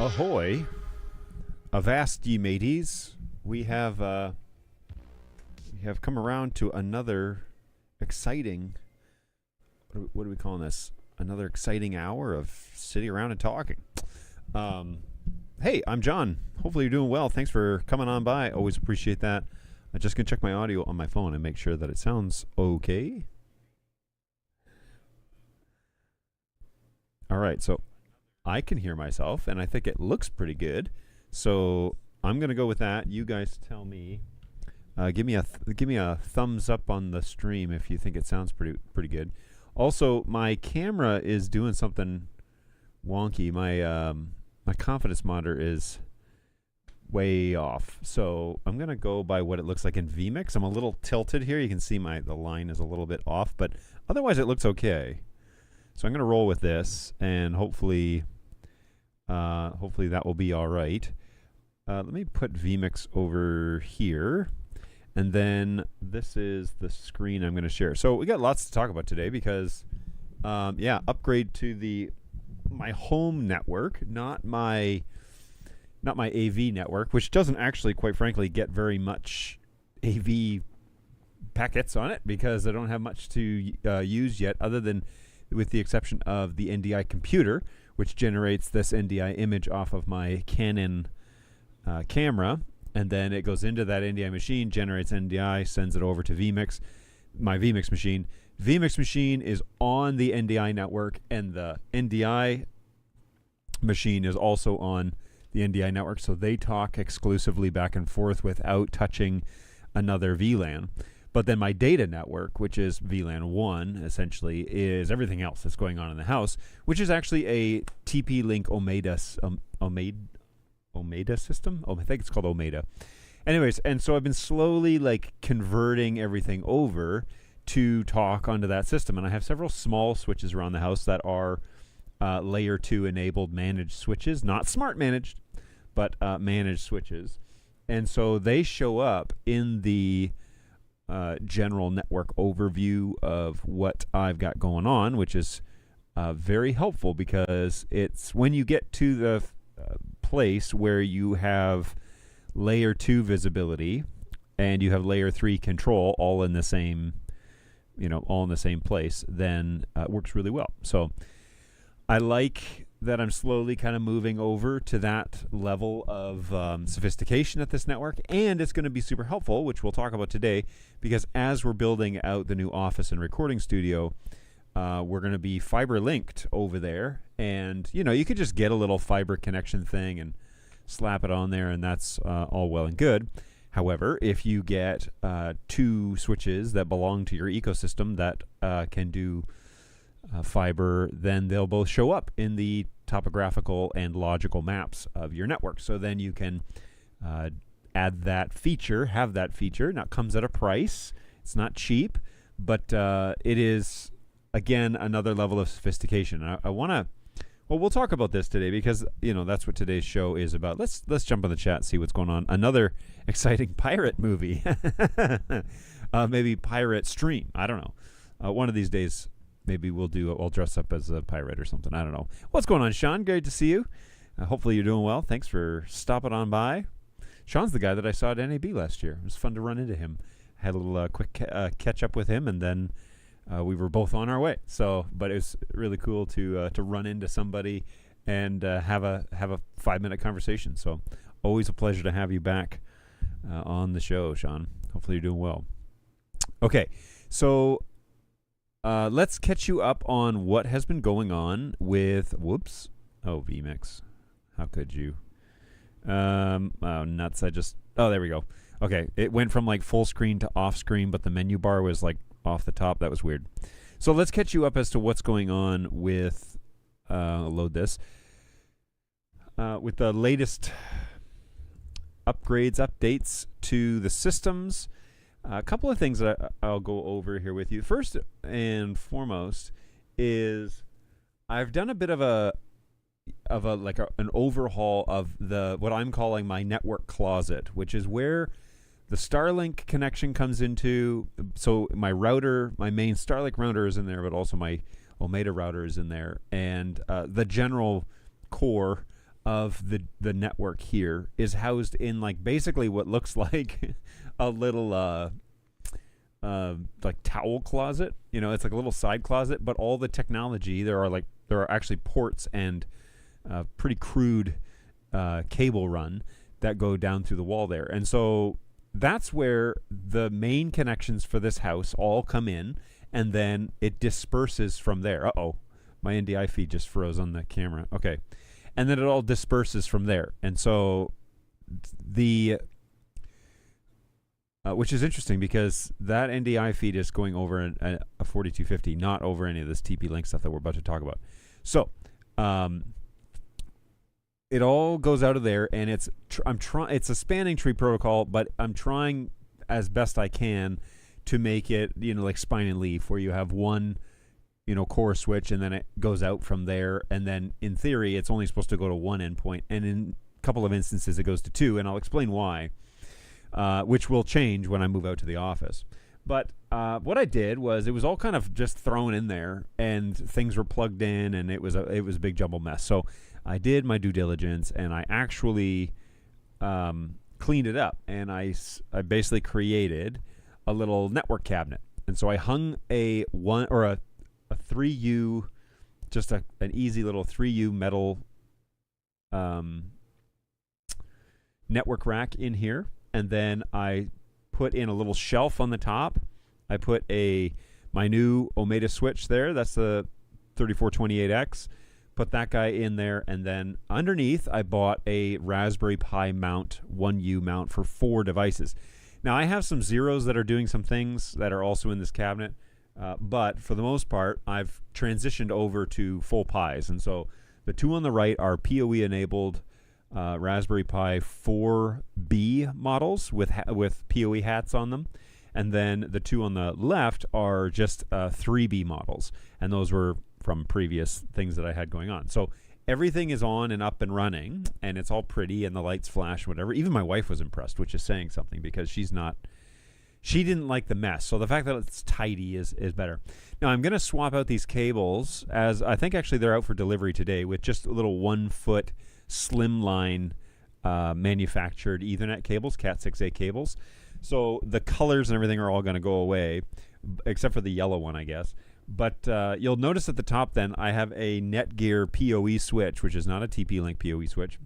Ahoy! Avast ye mateys! We have come around to another exciting. What are we calling this? Another exciting hour of sitting around and talking. Hey, I'm John. Hopefully you're doing well. Thanks for coming on by. Always appreciate that. I'm just gonna check my audio on my phone and make sure that it sounds okay. All right, so I can hear myself, and I think it looks pretty good. So I'm gonna go with that. You guys tell me. Give me a thumbs up on the stream if you think it sounds pretty good. Also, my camera is doing something wonky. My confidence monitor is way off. So I'm gonna go by what it looks like in vMix. I'm a little tilted here. You can see the line is a little bit off, but otherwise it looks okay. So I'm gonna roll with this, and hopefully that will be all right. Let me put vMix over here, and then this is the screen I'm going to share. So we got lots to talk about today because, upgrade to my home network, not my AV network, which doesn't actually, quite frankly, get very much AV packets on it because I don't have much to use yet, other than with the exception of the NDI computer, which generates this NDI image off of my Canon camera, and then it goes into that NDI machine, generates NDI, sends it over to vMix, my vMix machine. vMix machine is on the NDI network, and the NDI machine is also on the NDI network, so they talk exclusively back and forth without touching another VLAN. But then my data network, which is VLAN 1, essentially, is everything else that's going on in the house, which is actually a TP-Link Omeda system? Oh, I think it's called Omeda. Anyways, and so I've been slowly converting everything over to talk onto that system. And I have several small switches around the house that are layer 2 enabled managed switches, not smart managed, but managed switches. And so they show up in the general network overview of what I've got going on, which is very helpful because it's when you get to the place where you have layer 2 visibility and you have layer 3 control all in the same place, then it works really well. So I like that I'm slowly kind of moving over to that level of sophistication at this network, and it's going to be super helpful, which we'll talk about today, because as we're building out the new office and recording studio, we're going to be fiber linked over there, and you could just get a little fiber connection thing and slap it on there, and that's all well and good. However, if you get 2 switches that belong to your ecosystem that can do fiber, then they'll both show up in the topographical and logical maps of your network. So then you can add that feature, have that feature. Now it comes at a price. It's not cheap, but it is, again, another level of sophistication. I want to, we'll talk about this today because, that's what today's show is about. Let's jump in the chat, see what's going on. Another exciting pirate movie. Maybe pirate stream. I don't know. One of these days, maybe I'll dress up as a pirate or something. I don't know. What's going on, Sean? Great to see you. Hopefully you're doing well. Thanks for stopping on by. Sean's the guy that I saw at NAB last year. It was fun to run into him. Had a little quick catch up with him, and then we were both on our way. But it was really cool to run into somebody and have a 5-minute conversation. So always a pleasure to have you back on the show, Sean. Hopefully you're doing well. Okay, so let's catch you up on what has been going on with, vMix. How could you? Oh, nuts. There we go. Okay, it went from full screen to off screen, but the menu bar was off the top. That was weird. So let's catch you up as to what's going on with, load this, with the latest updates to the systems. A couple of things that I'll go over here with you. First and foremost is I've done a bit of an overhaul of what I'm calling my network closet, which is where the Starlink connection comes into. So my main Starlink router is in there, but also my Omeda router is in there, and the general core of the network here is housed in like basically what looks like a little like towel closet. You know, it's like a little side closet, but all the technology, there are actually ports and pretty crude cable run that go down through the wall there. And so that's where the main connections for this house all come in, and then it disperses from there. Uh-oh, my NDI feed just froze on the camera. Okay. And then it all disperses from there. And so which is interesting because that NDI feed is going over a 4250, not over any of this TP-Link stuff that we're about to talk about. So, it all goes out of there, and it's a spanning tree protocol, but I'm trying as best I can to make it, you know, like spine and leaf, where you have one, you know, core switch, and then it goes out from there, and then in theory it's only supposed to go to one endpoint, and in a couple of instances it goes to two, and I'll explain why, which will change when I move out to the office. But what I did was it was all kind of just thrown in there, and things were plugged in, and it was a big jumble mess. So I did my due diligence, and I actually cleaned it up, and I basically created a little network cabinet. And so I hung a 3U, just an easy little 3U metal network rack in here, and then I put in a little shelf on the top. I put my new Omega switch there. That's the 3428X. Put that guy in there, and then underneath I bought a Raspberry Pi mount, 1U mount for 4 devices. Now I have some Zeros that are doing some things that are also in this cabinet, but for the most part I've transitioned over to full Pis, and so the two on the right are PoE enabled Raspberry Pi 4B models with PoE hats on them, and then the two on the left are just 3B models, and those were from previous things that I had going on. So everything is on and up and running, and it's all pretty, and the lights flash, whatever. Even my wife was impressed, which is saying something, because she didn't like the mess. So the fact that it's tidy is better. Now I'm going to swap out these cables, as I think actually they're out for delivery today, with just a little 1-foot slimline manufactured Ethernet cables, Cat6A cables. So the colors and everything are all going to go away, except for the yellow one, I guess. But you'll notice at the top then I have a Netgear PoE switch, which is not a TP-Link PoE switch.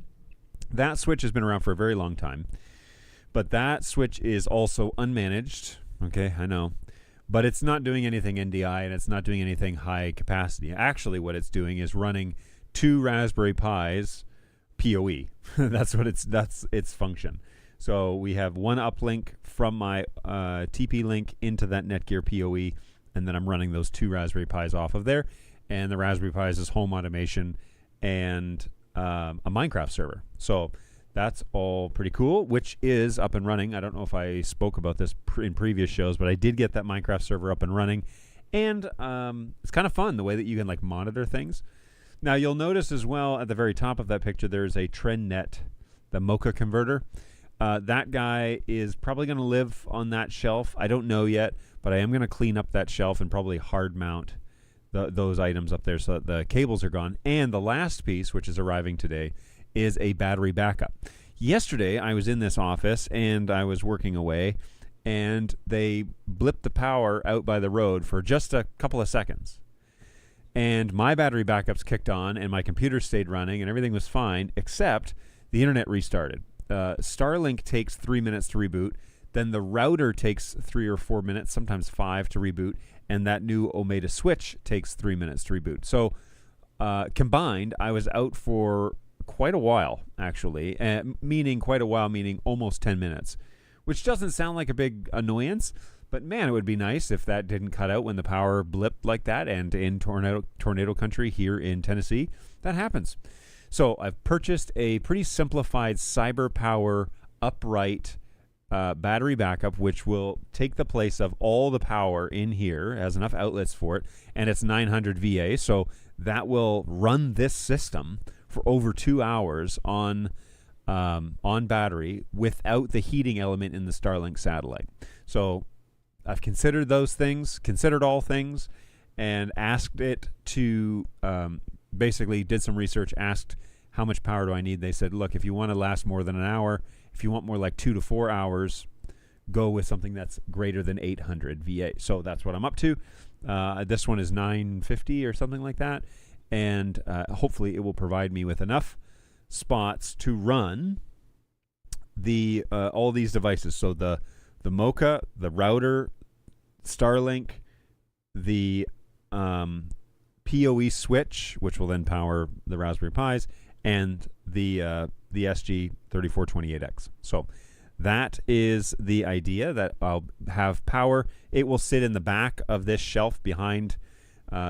That switch has been around for a very long time, but that switch is also unmanaged. Okay, I know. But it's not doing anything NDI, and it's not doing anything high capacity. Actually, what it's doing is running 2 Raspberry Pis PoE. That's its function. So we have one uplink from my TP-Link into that Netgear PoE, and then I'm running those 2 Raspberry Pis off of there, and the Raspberry Pis is home automation and a Minecraft server. So that's all pretty cool, which is up and running. I don't know if I spoke about this in previous shows, but I did get that Minecraft server up and running, and it's kind of fun the way that you can like monitor things. Now you'll notice as well at the very top of that picture there's a TrendNet, the Mocha converter. That guy is probably going to live on that shelf. I don't know yet, but I am going to clean up that shelf and probably hard mount those items up there so that the cables are gone. And the last piece, which is arriving today, is a battery backup. Yesterday, I was in this office and I was working away, and they blipped the power out by the road for just a couple of seconds. And my battery backups kicked on, and my computer stayed running, and everything was fine, except the internet restarted. Starlink takes 3 minutes to reboot. Then the router takes 3 or 4 minutes, sometimes 5 to reboot, and that new Omega switch takes 3 minutes to reboot. So combined, I was out for quite a while, actually, meaning almost 10 minutes, which doesn't sound like a big annoyance, but man, it would be nice if that didn't cut out when the power blipped like that, and in tornado country here in Tennessee, that happens. So I've purchased a pretty simplified CyberPower upright battery backup, which will take the place of all the power in here, has enough outlets for it, and it's 900 VA, so that will run this system for over 2 hours on battery without the heating element in the Starlink satellite. So I've considered those things, considered all things, and asked it to basically did some research, asked how much power do I need? They said, look, if you want to last more than an hour, if you want more like 2 to 4 hours, go with something that's greater than 800 VA. So that's what I'm up to. This one is 950 or something like that. And hopefully it will provide me with enough spots to run the all these devices. So the Mocha, the router, Starlink, the PoE switch, which will then power the Raspberry Pis, and the SG3428X. So that is the idea, that I'll have power. It will sit in the back of this shelf behind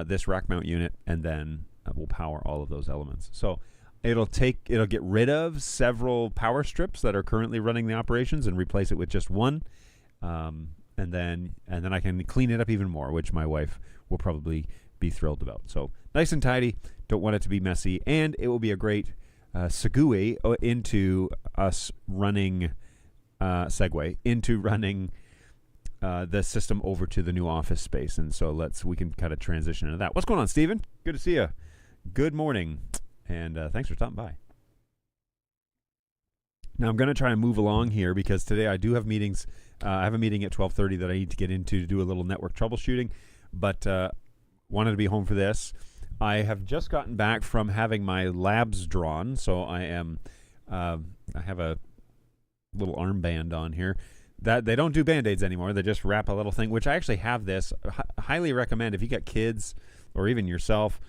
this rack mount unit, and then we'll power all of those elements. So it'll get rid of several power strips that are currently running the operations and replace it with just one. And then I can clean it up even more, which my wife will probably be thrilled about. So nice and tidy. Don't want it to be messy, and it will be a great segue into us running the system over to the new office space. And so we can kind of transition into that. What's going on, Stephen? Good to see you. Good morning, and thanks for stopping by. Now I'm going to try and move along here because today I do have meetings. I have a meeting at 12:30 that I need to get into to do a little network troubleshooting, but wanted to be home for this. I have just gotten back from having my labs drawn, so I have a little armband on here. That they don't do Band-Aids anymore. They just wrap a little thing, which I actually have this. Highly recommend if you got kids or even yourself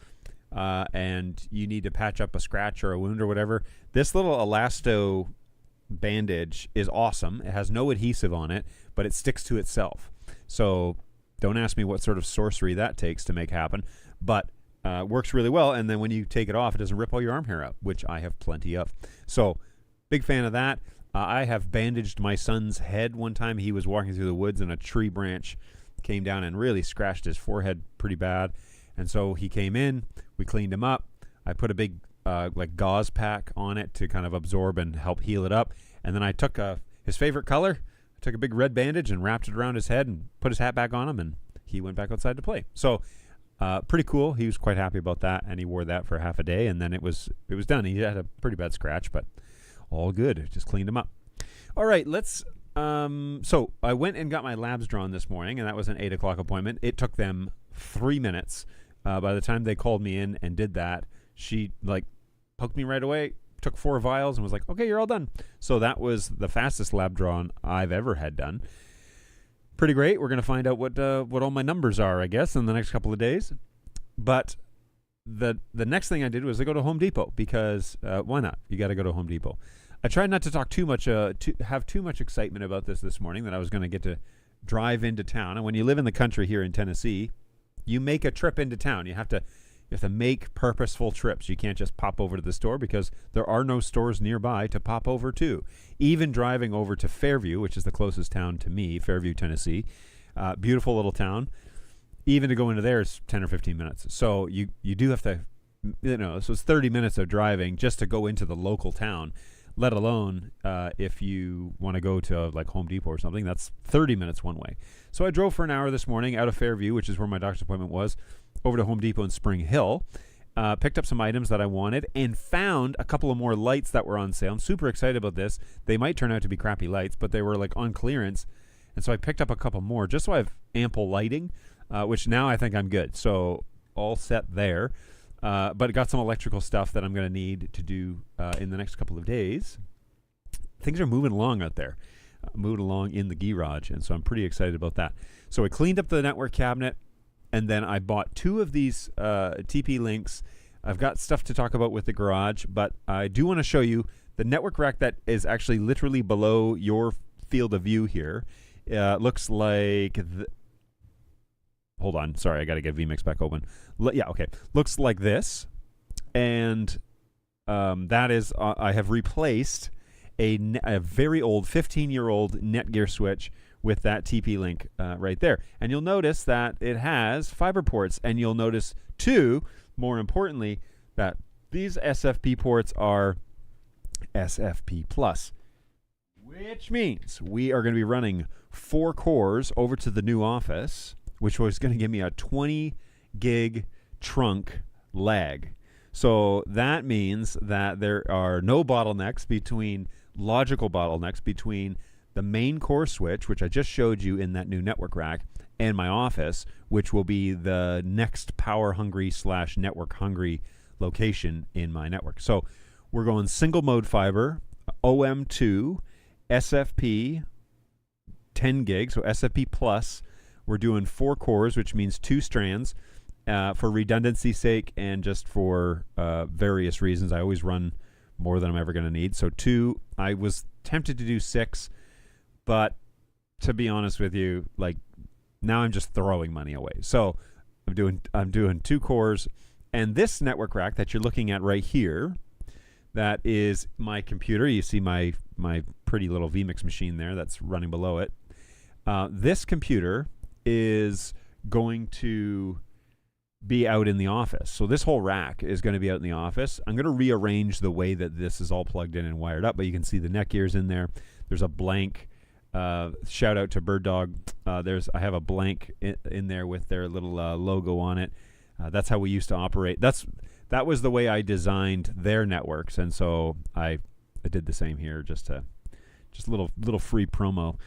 and you need to patch up a scratch or a wound or whatever. This little elasto bandage is awesome. It has no adhesive on it, but it sticks to itself. So don't ask me what sort of sorcery that takes to make happen, but works really well. And then when you take it off, it doesn't rip all your arm hair out, which I have plenty of. So big fan of that. I have bandaged my son's head one time. He was walking through the woods and a tree branch came down and really scratched his forehead pretty bad. And so he came in, we cleaned him up. I put a big like gauze pack on it to kind of absorb and help heal it up. And then I took his favorite color, took a big red bandage and wrapped it around his head and put his hat back on him, and he went back outside to play. So pretty cool. He was quite happy about that, and he wore that for half a day, and then it was done. He had a pretty bad scratch, but all good. Just cleaned him up. All right, let's so I went and got my labs drawn this morning, and that was an 8 o'clock appointment. It took them 3 minutes. By the time they called me in and did that, she poked me right away, took 4 vials and was like, okay, you're all done. So that was the fastest lab drawn I've ever had done. Pretty great. We're going to find out what all my numbers are, I guess, in the next couple of days. But the next thing I did was I go to Home Depot because why not? You got to go to Home Depot. I tried not to talk too much, to have too much excitement about this morning, that I was going to get to drive into town. And when you live in the country here in Tennessee, you make a trip into town. You have to make purposeful trips. You can't just pop over to the store because there are no stores nearby to pop over to. Even driving over to Fairview, which is the closest town to me, Fairview, Tennessee, beautiful little town. Even to go into there is 10 or 15 minutes. So you do have to, so it's 30 minutes of driving just to go into the local town, let alone if you want to go to like Home Depot or something. That's 30 minutes one way. So I drove for an hour this morning out of Fairview, which is where my doctor's appointment was, over to Home Depot in Spring Hill, picked up some items that I wanted, and found a couple of more lights that were on sale. I'm super excited about this. They might turn out to be crappy lights, but they were like on clearance. And so I picked up a couple more just so I have ample lighting, which now I think I'm good. So all set there. But I got some electrical stuff that I'm going to need to do in the next couple of days. Things are moving along out there, moving along in the garage, and so I'm pretty excited about that. So I cleaned up the network cabinet, and then I bought 2 of these TP-Links. I've got stuff to talk about with the garage, but I do want to show you the network rack that is actually literally below your field of view here. Looks like... Hold on. Sorry, I got to get vMix back open. Yeah, okay. Looks like this. And that is, I have replaced a very old, 15-year-old Netgear switch with that TP-Link right there. And you'll notice that it has fiber ports. And you'll notice, too, more importantly, that these SFP ports are SFP+, which means we are going to be running 4 cores over to the new office, which was going to give me a 20 gig trunk lag. So that means that there are no bottlenecks logical bottlenecks between the main core switch, which I just showed you in that new network rack, and my office, which will be the next power hungry / network hungry location in my network. So we're going single mode fiber, OM2, SFP, 10 gig, so SFP plus. We're doing 4 cores, which means 2 strands. For redundancy's sake and just for various reasons, I always run more than I'm ever going to need. So 2, I was tempted to do 6, but to be honest with you, like, now I'm just throwing money away. So I'm doing 2 cores, and this network rack that you're looking at right here, that is my computer. You see my pretty little vMix machine there that's running below it. This computer is going to be out in the office. So this whole rack is going to be out in the office. I'm going to rearrange the way that this is all plugged in and wired up, but you can see the Netgear's in there. There's a blank. Shout out to Bird Dog. I have a blank in there with their little logo on it. That's how we used to operate. That was the way I designed their networks, and so I did the same here. Just a little free promo.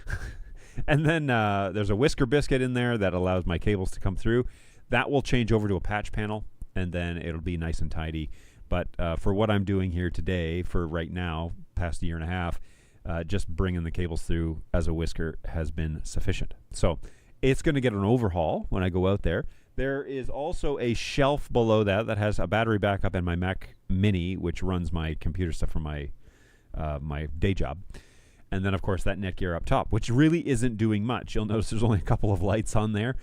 And then there's a whisker biscuit in there that allows my cables to come through. That will change over to a patch panel, and then it'll be nice and tidy. But for what I'm doing here today, for right now, past a year and a half, just bringing the cables through as a whisker has been sufficient. So it's going to get an overhaul when I go out there. There is also a shelf below that has a battery backup and my Mac Mini, which runs my computer stuff for my day job. And then, of course, that Netgear up top, which really isn't doing much. You'll notice there's only a couple of lights on there.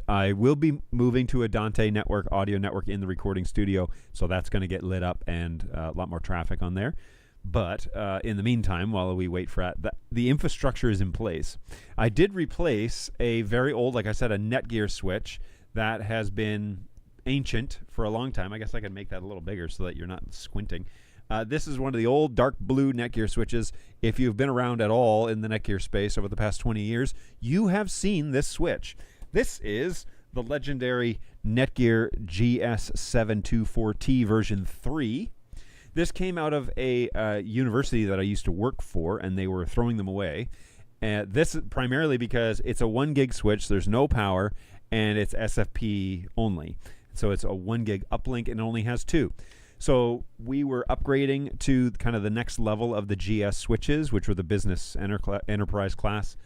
I will be moving to a Dante network, audio network in the recording studio, so that's going to get lit up and a lot more traffic on there. But in the meantime, while we wait for that, the infrastructure is in place. I did replace a very old, like I said, a Netgear switch that has been ancient for a long time. I guess I could make that a little bigger so that you're not squinting. This is one of the old dark blue Netgear switches. If you've been around at all in the Netgear space over the past 20 years, you have seen this switch. This is the legendary Netgear GS724T version 3. This came out of a university that I used to work for, and they were throwing them away. This is primarily because it's a 1 gig switch, there's no power, and it's SFP only. So it's a 1 gig uplink and it only has 2. So we were upgrading to kind of the next level of the GS switches, which were the business enterprise class.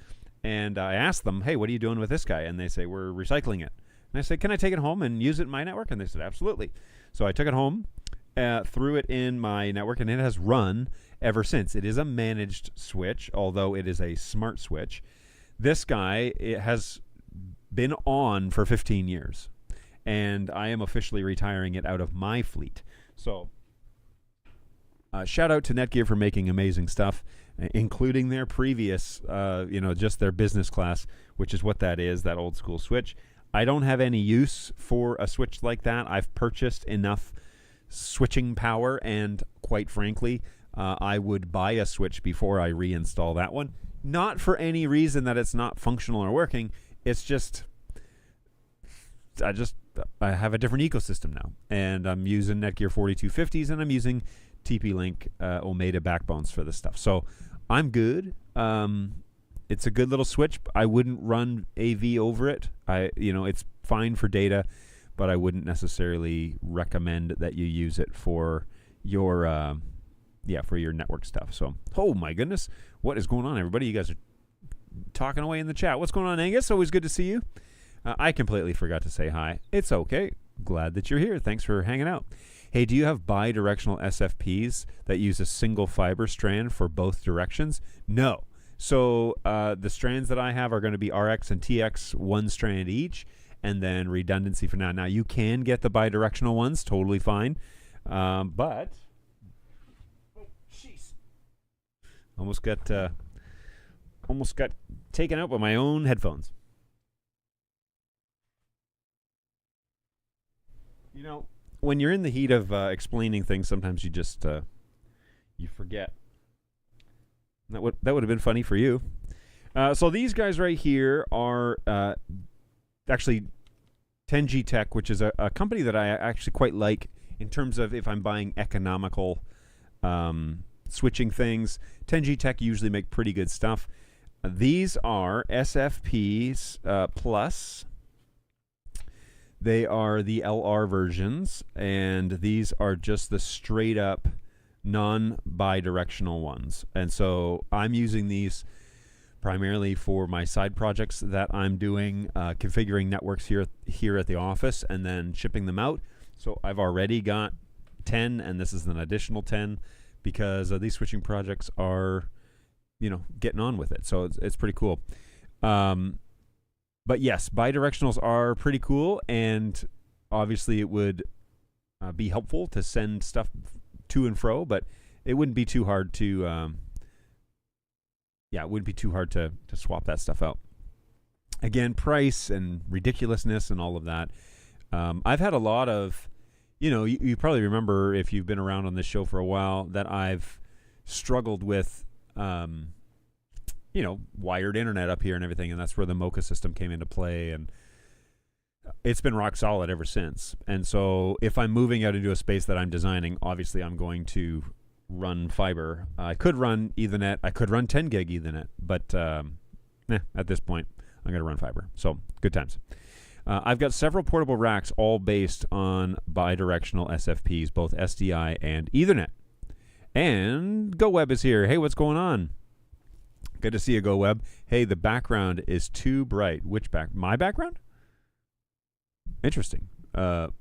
And I asked them, hey, what are you doing with this guy? And they say, we're recycling it. And I said, can I take it home and use it in my network? And they said, absolutely. So I took it home, threw it in my network, and it has run ever since. It is a managed switch, although it is a smart switch. This guy, it has been on for 15 years. And I am officially retiring it out of my fleet. So shout out to Netgear for making amazing stuff, including their previous, just their business class, which is what that is, that old school switch. I don't have any use for a switch like that. I've purchased enough switching power, and quite frankly, I would buy a switch before I reinstall that one. Not for any reason that it's not functional or working. It's just, I have a different ecosystem now, and I'm using Netgear 4250s, and I'm using TP-Link Omega backbones for this stuff. So I'm good. It's a good little switch. I wouldn't run AV over it. It's fine for data, but I wouldn't necessarily recommend that you use it for your network stuff. So, oh my goodness, what is going on, everybody? You guys are talking away in the chat. What's going on, Angus? Always good to see you. I completely forgot to say hi. It's okay. Glad that you're here. Thanks for hanging out. Hey, do you have bi-directional SFPs that use a single fiber strand for both directions? No. So the strands that I have are going to be RX and TX, 1 strand each, and then redundancy for now. Now, you can get the bi-directional ones, totally fine. But, oh, jeez. Almost got taken out by my own headphones. You know, when you're in the heat of explaining things, sometimes you just you forget. That would have been funny for you. So these guys right here are actually 10G Tech, which is a company that I actually quite like in terms of if I'm buying economical switching things, 10G Tech usually make pretty good stuff. These are SFPs Plus. They are the LR versions, and these are just the straight up non-bidirectional ones. And so I'm using these primarily for my side projects that I'm doing, configuring networks here at the office and then shipping them out. So I've already got 10, and this is an additional 10 because these switching projects are, getting on with it. So it's pretty cool. But yes, bidirectionals are pretty cool, and obviously it would be helpful to send stuff to and fro, but it wouldn't be too hard to it wouldn't be too hard to swap that stuff out. Again, price and ridiculousness and all of that. I've had a lot of, you probably remember if you've been around on this show for a while that I've struggled with wired internet up here and everything, and that's where the Mocha system came into play, and it's been rock solid ever since. And so if I'm moving out into a space that I'm designing, obviously I'm going to run fiber. I could run Ethernet. I could run 10 gig Ethernet, but at this point, I'm going to run fiber. So good times. I've got several portable racks all based on bidirectional SFPs, both SDI and Ethernet. And GoWeb is here. Hey, what's going on? Good to see you, GoWeb. Hey, the background is too bright. Which my background? Interesting. Fair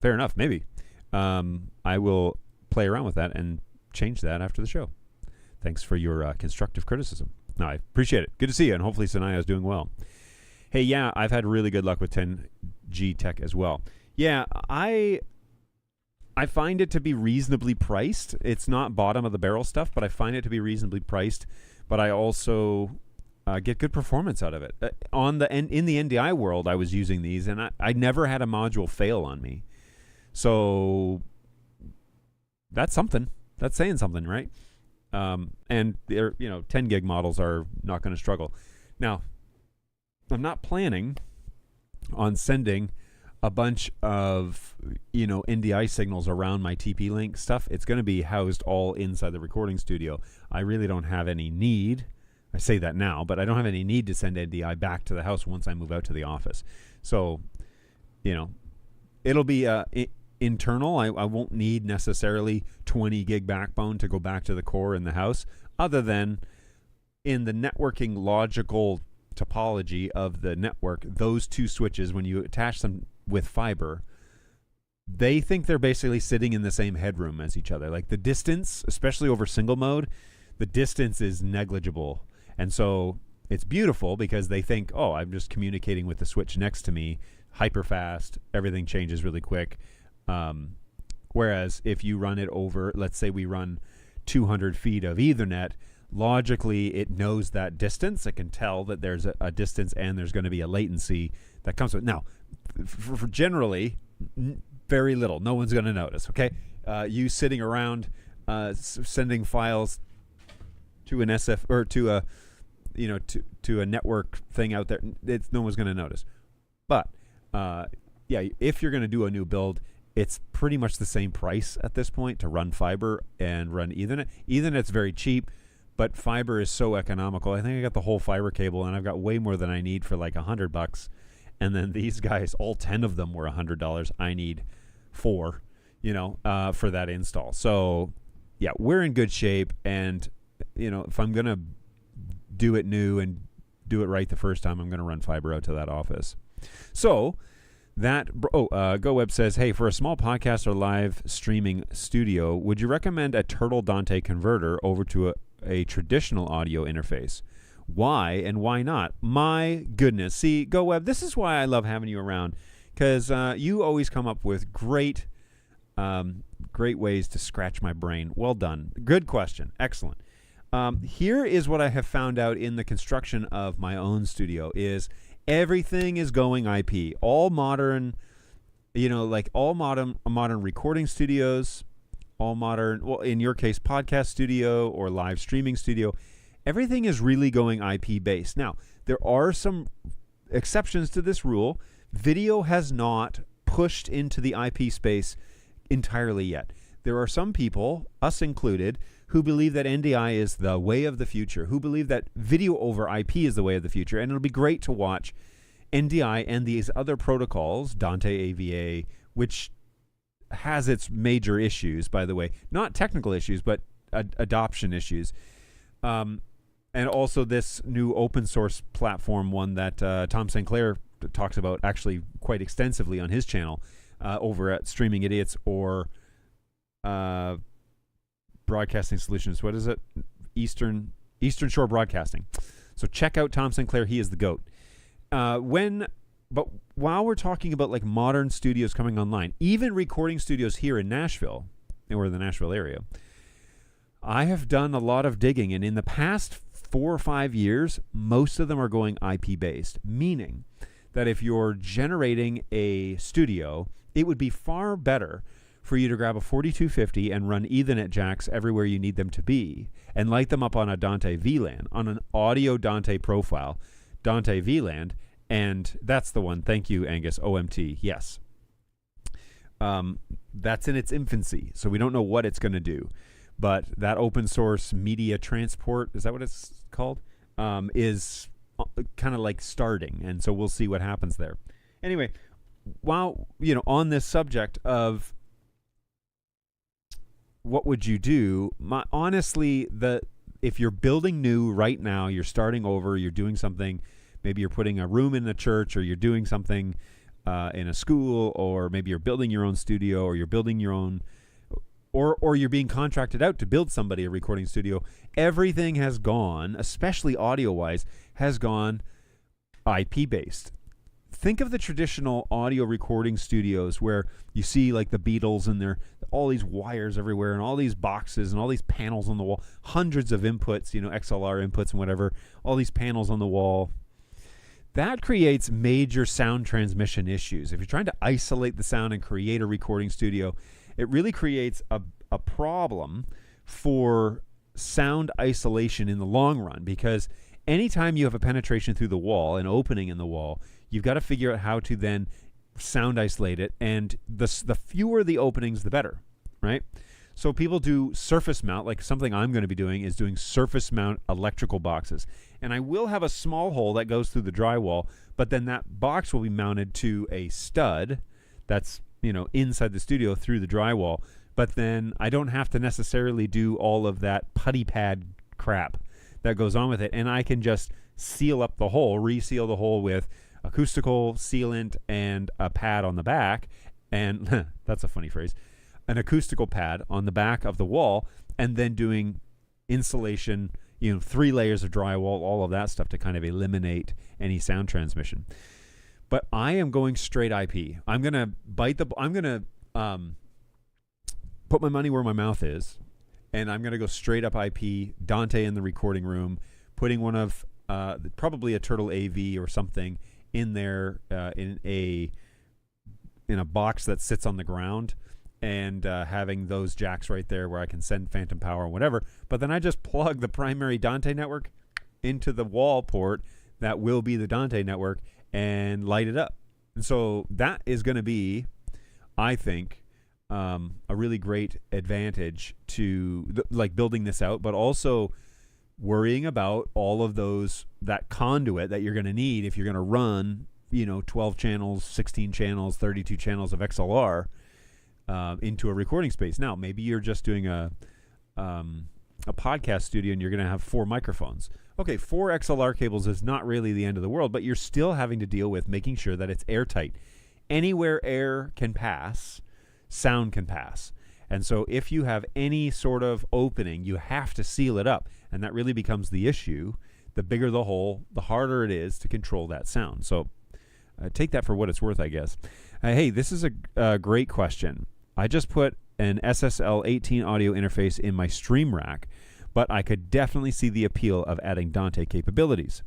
enough, maybe. I will play around with that and change that after the show. Thanks for your constructive criticism. No, I appreciate it. Good to see you, and hopefully Sanaya is doing well. Hey, yeah, I've had really good luck with 10G Tech as well. Yeah, I find it to be reasonably priced. It's not bottom of the barrel stuff, but I find it to be reasonably priced. But I also get good performance out of it. In the NDI world, I was using these, and I never had a module fail on me. So that's something. That's saying something, right? And they're, 10 gig models are not going to struggle. Now, I'm not planning on sending a bunch of, NDI signals around my TP-Link stuff. It's going to be housed all inside the recording studio. I really don't have any need. I say that now, but I don't have any need to send NDI back to the house once I move out to the office. So, it'll be internal. I won't need necessarily 20 gig backbone to go back to the core in the house, other than in the networking logical topology of the network, those two switches, when you attach them with fiber, they think they're basically sitting in the same headroom as each other. Like the distance, especially over single mode, the distance is negligible. And so it's beautiful because they think, oh, I'm just communicating with the switch next to me, hyper fast, everything changes really quick. Whereas if you run it over, let's say we run 200 feet of Ethernet, logically it knows that distance. It can tell that there's a distance and there's going to be a latency that comes with. Now, for generally, very little. No one's going to notice, okay? You sitting around sending files to an SF or to a to a network thing out there, no one's going to notice. But if you're going to do a new build, it's pretty much the same price at this point to run fiber and run Ethernet. Ethernet's very cheap, but fiber is so economical. I think I got the whole fiber cable, and I've got way more than I need for like $100. And then these guys, all 10 of them were $100. I need 4, for that install. So, yeah, we're in good shape. And, if I'm going to do it new and do it right the first time, I'm going to run fiber out to that office. So, GoWeb says, hey, for a small podcast or live streaming studio, would you recommend a Turtle Dante converter over to a traditional audio interface? Why and why not? My goodness. See, GoWeb, this is why I love having you around, because you always come up with great ways to scratch my brain. Well done. Good question. Excellent. Here is what I have found out in the construction of my own studio is everything is going IP. All modern, all modern recording studios, all modern, well, in your case, podcast studio or live streaming studio, everything is really going IP based. Now, there are some exceptions to this rule. Video has not pushed into the IP space entirely yet. There are some people, us included, who believe that NDI is the way of the future, who believe that video over IP is the way of the future, and it'll be great to watch NDI and these other protocols, Dante AVA, which has its major issues, by the way, not technical issues, but adoption issues. And also this new open source platform, one that Tom Sinclair talks about actually quite extensively on his channel over at Streaming Idiots or Broadcasting Solutions. What is it? Eastern Shore Broadcasting. So check out Tom Sinclair. He is the GOAT. But while we're talking about like modern studios coming online, even recording studios here in Nashville, or the Nashville area, I have done a lot of digging, and in the past 4 or 5 years, most of them are going IP based, meaning that if you're generating a studio, it would be far better for you to grab a 4250 and run Ethernet jacks everywhere you need them to be and light them up on a Dante VLAN, on an audio Dante profile, Dante VLAN, and that's the one. Thank you, Angus. OMT. Yes. That's in its infancy, so we don't know what it's going to do. But that open source media transport, is that what it's called? Is kind of like starting, and so we'll see what happens there. Anyway, while, on this subject of what would you do, honestly, if you're building new right now, you're starting over, you're doing something, maybe you're putting a room in a church, or you're doing something in a school, or maybe you're building your own studio, or you're building your own, or you're being contracted out to build somebody a recording studio. Everything has gone, especially audio-wise, has gone IP-based. Think of the traditional audio recording studios where you see like the Beatles and there all these wires everywhere and all these boxes and all these panels on the wall, hundreds of inputs, XLR inputs and whatever, all these panels on the wall. That creates major sound transmission issues. If you're trying to isolate the sound and create a recording studio, it really creates a problem for sound isolation in the long run, because anytime you have a penetration through the wall, an opening in the wall, you've got to figure out how to then sound isolate it, and the fewer the openings, the better, right? So people do surface mount, like something I'm going to be doing is doing surface mount electrical boxes. And I will have a small hole that goes through the drywall, but then that box will be mounted to a stud that's, inside the studio through the drywall. But then I don't have to necessarily do all of that putty pad crap that goes on with it. And I can just seal up the hole, reseal the hole with acoustical sealant and a pad on the back. And that's a funny phrase. An acoustical pad on the back of the wall, and then doing insulation, 3 layers of drywall, all of that stuff to kind of eliminate any sound transmission. But I am going straight IP. I'm going to put my money where my mouth is, and I'm going to go straight up IP, Dante in the recording room, putting one of probably a Turtle AV or something in there in a box that sits on the ground, and having those jacks right there where I can send phantom power or whatever. But then I just plug the primary Dante network into the wall port that will be the Dante network and light it up. And so that is going to be, I think, a really great advantage to like building this out, but also worrying about all of that conduit that you're going to need if you're going to run 12 channels, 16 channels, 32 channels of XLR into a recording space. Now maybe you're just doing a podcast studio and you're going to have 4 microphones. Okay, 4 XLR cables is not really the end of the world, but you're still having to deal with making sure that it's airtight. Anywhere air can pass, sound can pass. And so if you have any sort of opening, you have to seal it up. And that really becomes the issue. The bigger the hole, the harder it is to control that sound. So take that for what it's worth, I guess. Hey, this is a great question. I just put an SSL 18 audio interface in my Stream Rack, but I could definitely see the appeal of adding Dante capabilities.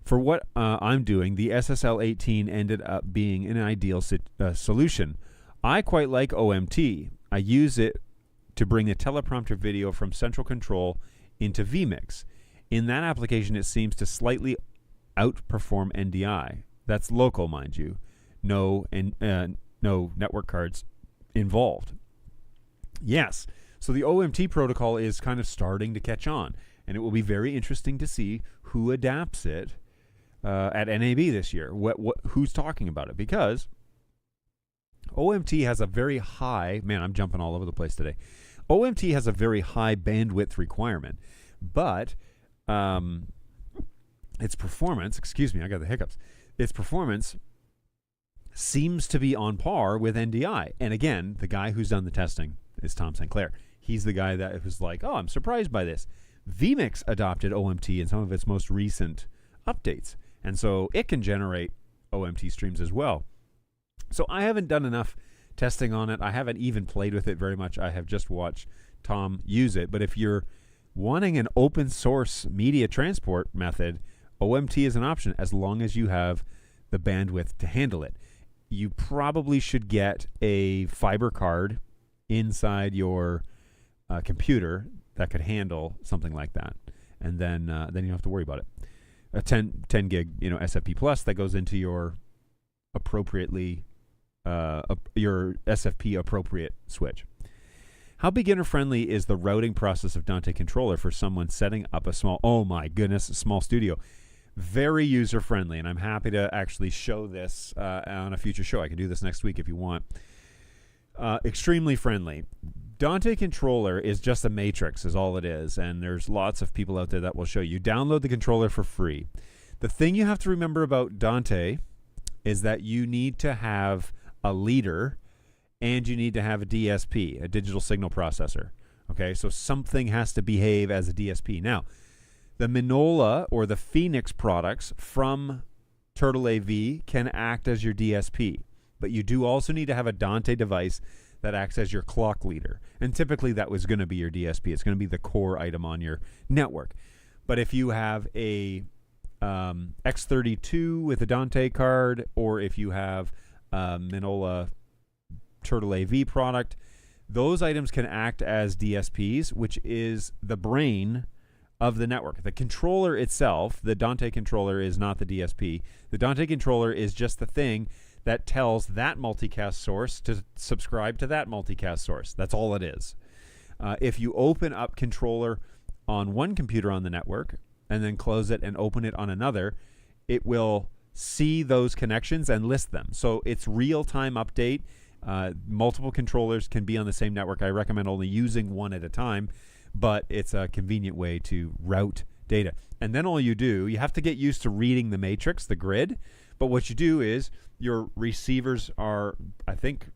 For what I'm doing, the SSL 18 ended up being an ideal solution. I quite like OMT. I use it to bring the teleprompter video from Central Control into vMix. In that application, it seems to slightly outperform NDI. That's local, mind you. No network cards involved. Yes. So the OMT protocol is kind of starting to catch on, and it will be very interesting to see who adapts it at NAB this year. Who's talking about it? Because OMT has a very high, man, I'm jumping all over the place today. OMT has a very high bandwidth requirement, but its performance, excuse me, I got the hiccups. Its performance seems to be on par with NDI. And again, the guy who's done the testing is Tom St. Clair. He's the guy that was like, oh, I'm surprised by this. vMix adopted OMT in some of its most recent updates. And so it can generate OMT streams as well. So I haven't done enough testing on it. I haven't even played with it very much. I have just watched Tom use it. But if you're wanting an open source media transport method, OMT is an option as long as you have the bandwidth to handle it. You probably should get a fiber card inside your computer that could handle something like that, and then you don't have to worry about it. A 10 gig, SFP plus that goes into your appropriately your SFP appropriate switch. How beginner friendly is the routing process of Dante controller for someone setting up a small studio? Very user friendly, and I'm happy to actually show this on a future show. I can do this next week if you want. Extremely friendly. Dante controller is just a matrix, is all it is, and there's lots of people out there that will show you. Download the controller for free. The thing you have to remember about Dante is that you need to have a leader and you need to have a DSP, a digital signal processor. Okay, so something has to behave as a DSP. Now, the Minola or the Phoenix products from Turtle AV can act as your DSP, but you do also need to have a Dante device that acts as your clock leader. And typically that was going to be your DSP. It's going to be the core item on your network. But if you have a X32 with a Dante card, or if you have a Minola Turtle AV product, those items can act as DSPs, which is the brain of the network. The controller itself, the Dante controller, is not the DSP. The Dante controller is just the thing that tells that multicast source to subscribe to that multicast source. That's all it is. If you open up controller on one computer on the network and then close it and open it on another, it will see those connections and list them. So it's real-time update. Multiple controllers can be on the same network. I recommend only using one at a time, but it's a convenient way to route data. And then all you do, you have to get used to reading the matrix, the grid, but what you do is your receivers are, I think,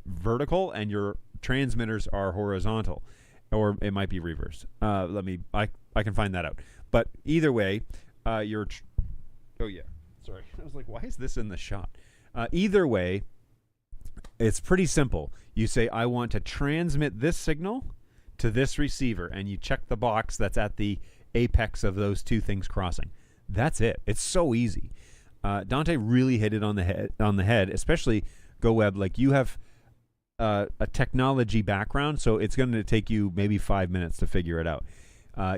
vertical and your transmitters are horizontal, or it might be reversed. I can find that out. But either way, oh yeah, sorry. I was like, why is this in the shot? Either way, it's pretty simple. You say, I want to transmit this signal to this receiver, and you check the box that's at the apex of those two things crossing. That's it. It's so easy. Dante really hit it on the head, especially GoWeb. Like, you have a technology background, so it's going to take you maybe 5 minutes to figure it out.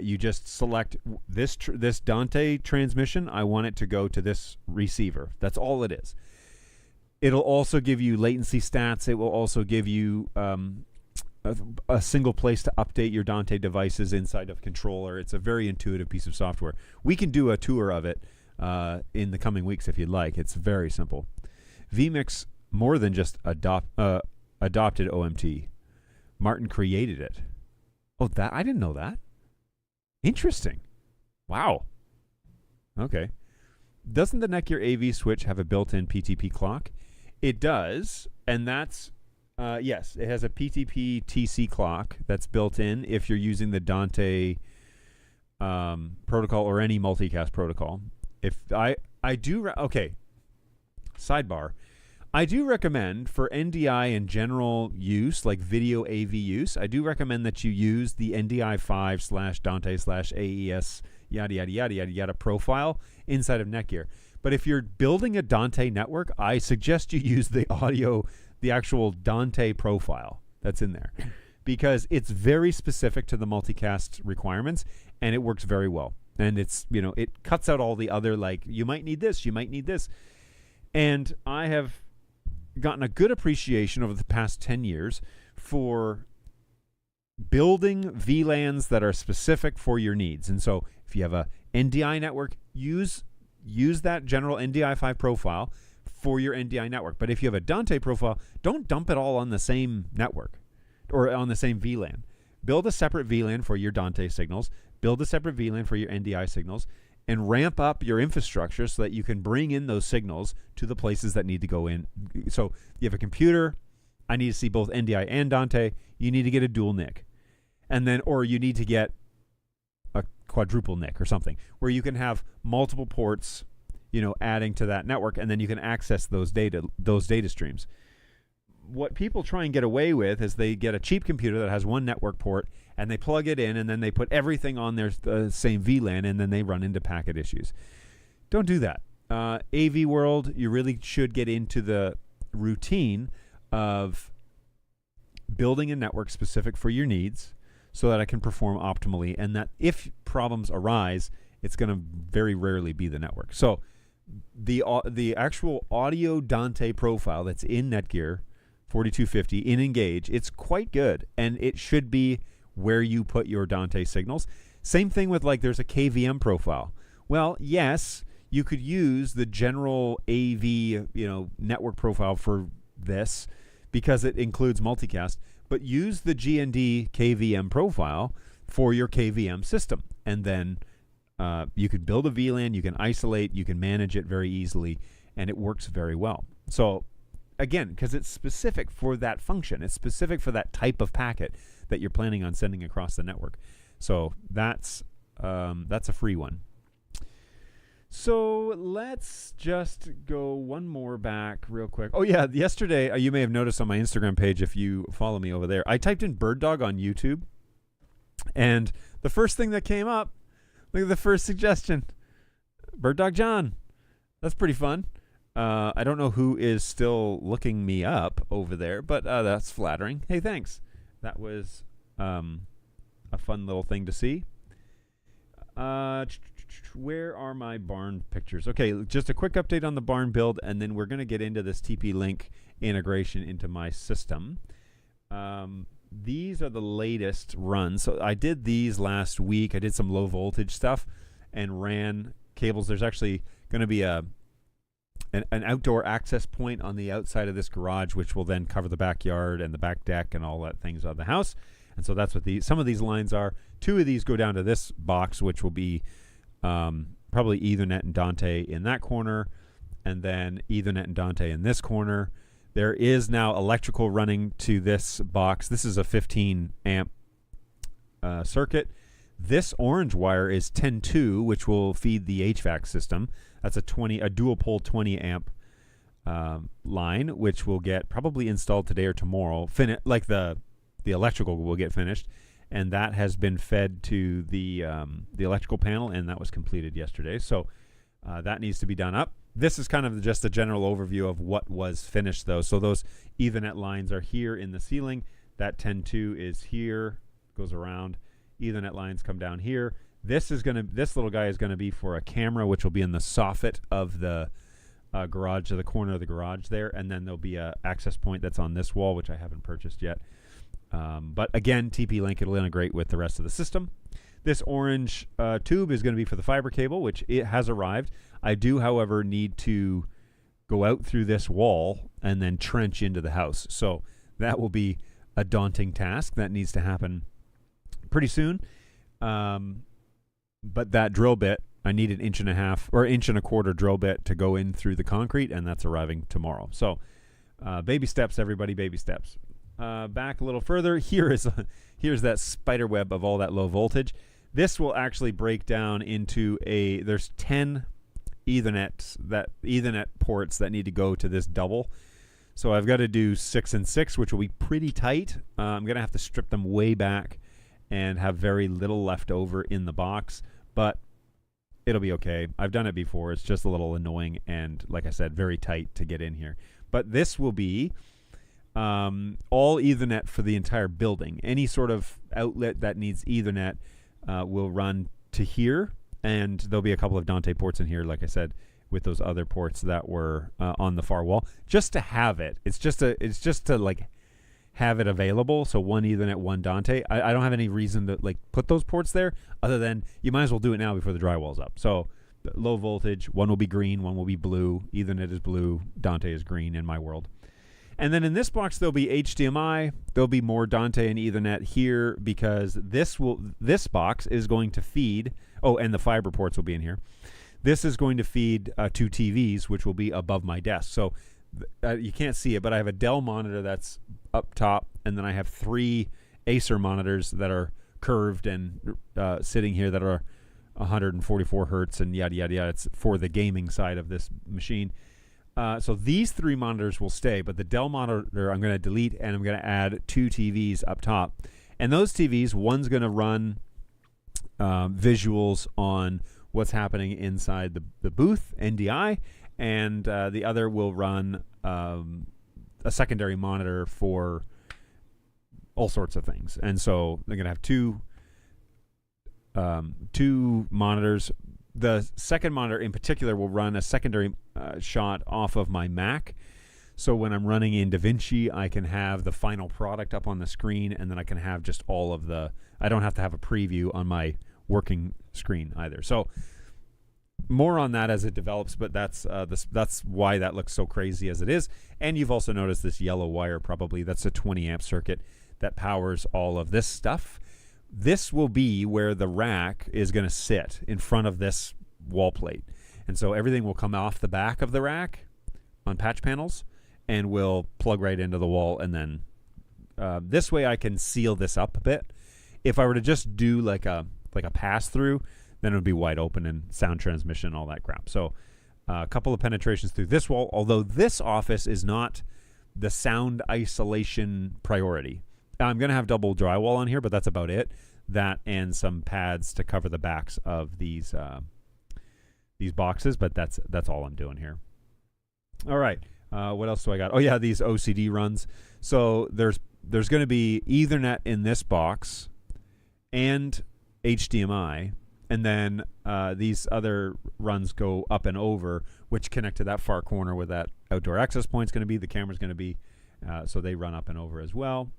You just select this Dante transmission. I want it to go to this receiver. That's all it is. It'll also give you latency stats. It will also give you a single place to update your Dante devices inside of controller. It's a very intuitive piece of software. We can do a tour of it in the coming weeks if you'd like. It's very simple. vMix more than just adopted OMT. Martin created it. Oh, that I didn't know that. Interesting. Wow. Okay. Doesn't the Netgear AV switch have a built-in PTP clock? It does, and that's yes, it has a PTP TC clock that's built in if you're using the Dante protocol or any multicast protocol. If I do sidebar, I do recommend for NDI and general use, like video AV use, I do recommend that you use the NDI5/Dante/AES yada yada yada yada yada profile inside of Netgear. But if you're building a Dante network, I suggest you use the actual Dante profile that's in there, because it's very specific to the multicast requirements and it works very well. And it's, it cuts out all the other, like, you might need this, you might need this. And I have gotten a good appreciation over the past 10 years for building VLANs that are specific for your needs. And so if you have a NDI network, use that general NDI5 profile for your NDI network. But if you have a Dante profile, don't dump it all on the same network or on the same VLAN. Build a separate VLAN for your Dante signals, build a separate VLAN for your NDI signals, and ramp up your infrastructure so that you can bring in those signals to the places that need to go in. So you have a computer, I need to see both NDI and Dante, you need to get a dual NIC. And then, or you need to get a quadruple NIC or something, where you can have multiple ports, adding to that network, and then you can access those data streams. What people try and get away with is they get a cheap computer that has one network port, and they plug it in, and then they put everything on their same VLAN, and then they run into packet issues. Don't do that. AV world, you really should get into the routine of building a network specific for your needs so that it can perform optimally, and that if problems arise, it's going to very rarely be the network. So the actual audio Dante profile that's in Netgear 4250 in Engage, it's quite good, and it should be where you put your Dante signals. Same thing with there's a KVM profile. Well, yes, you could use the general AV network profile for this because it includes multicast, but use the GND KVM profile for your KVM system, and then you could build a VLAN, you can isolate, you can manage it very easily, and it works very well. So again, because it's specific for that function, it's specific for that type of packet that you're planning on sending across the network. So that's a free one. So let's just go one more back real quick. Oh yeah, yesterday, you may have noticed on my Instagram page if you follow me over there, I typed in bird dog on YouTube, and the first thing that came up, look at the first suggestion, Bird Dog John. That's pretty fun. I don't know who is still looking me up over there, but that's flattering. Hey, thanks. That was a fun little thing to see. Where are my barn pictures? Okay, just a quick update on the barn build, and then we're going to get into this TP-Link integration into my system. These are the latest runs. So I did these last week. I did some low voltage stuff and ran cables. There's actually going to be an outdoor access point on the outside of this garage, which will then cover the backyard and the back deck and all that things of the house. And so that's what some of these lines are. Two of these go down to this box, which will be probably Ethernet and Dante in that corner, and then Ethernet and Dante in this corner. There is now electrical running to this box. This is a 15 amp circuit. This orange wire is 10-2, which will feed the HVAC system. That's a dual pole 20 amp line, which will get probably installed today or tomorrow. The electrical will get finished, and that has been fed to the electrical panel, and that was completed yesterday. So that needs to be done up. This is kind of just a general overview of what was finished, though. So those Ethernet lines are here in the ceiling. That 10-2 is here, goes around. Ethernet lines come down here. This little guy is gonna be for a camera, which will be in the soffit of the garage, to the corner of the garage there, and then there'll be a access point that's on this wall, which I haven't purchased yet. But again, TP-Link, it'll integrate with the rest of the system. This orange tube is going to be for the fiber cable, which it has arrived. I do, however, need to go out through this wall and then trench into the house. So that will be a daunting task. That needs to happen pretty soon. But that drill bit, I need an 1.5 or 1.25 drill bit to go in through the concrete, and that's arriving tomorrow. So baby steps, everybody, baby steps. Back a little further, here's that spider web of all that low voltage. This will actually break down into there's 10 Ethernet ports that need to go to this double. So I've got to do 6 and 6, which will be pretty tight. I'm going to have to strip them way back and have very little left over in the box, but it'll be okay. I've done it before. It's just a little annoying and, like I said, very tight to get in here. But this will be all Ethernet for the entire building. Any sort of outlet that needs Ethernet will run to here, and there'll be a couple of Dante ports in here, like I said, with those other ports that were on the far wall, just to have it. It's just to like have it available. So one Ethernet, one Dante. I don't have any reason to like put those ports there other than you might as well do it now before the drywall's up. So low voltage, one will be green, one will be blue. Ethernet is blue, Dante is green in my world. And then in this box, there'll be HDMI. There'll be more Dante and Ethernet here because this box is going to feed. Oh, and the fiber ports will be in here. This is going to feed 2 TVs, which will be above my desk. So you can't see it, but I have a Dell monitor that's up top, and then I have 3 Acer monitors that are curved and sitting here that are 144 hertz and yada yada yada. It's for the gaming side of this machine. So these 3 monitors will stay, but the Dell monitor I'm going to delete, and I'm going to add 2 TVs up top. And those TVs, one's going to run visuals on what's happening inside the booth, NDI, and the other will run a secondary monitor for all sorts of things. And so they're going to have two monitors. The second monitor in particular will run a secondary shot off of my Mac. So when I'm running in DaVinci, I can have the final product up on the screen, and then I can have just all of I don't have to have a preview on my working screen either. So more on that as it develops, but that's why that looks so crazy as it is. And you've also noticed this yellow wire probably. That's a 20 amp circuit that powers all of this stuff. This will be where the rack is going to sit in front of this wall plate. And so everything will come off the back of the rack on patch panels and will plug right into the wall. And then this way I can seal this up a bit. If I were to just do like a pass through, then it would be wide open and sound transmission, all that crap. So a couple of penetrations through this wall, although this office is not the sound isolation priority. I'm going to have double drywall on here, but that's about it. That and some pads to cover the backs of these boxes, but that's all I'm doing here. All right. What else do I got? Oh yeah, these OCD runs. So there's going to be Ethernet in this box and HDMI, and then these other runs go up and over, which connect to that far corner where that outdoor access point is going to be. The camera's going to be, so they run up and over as well.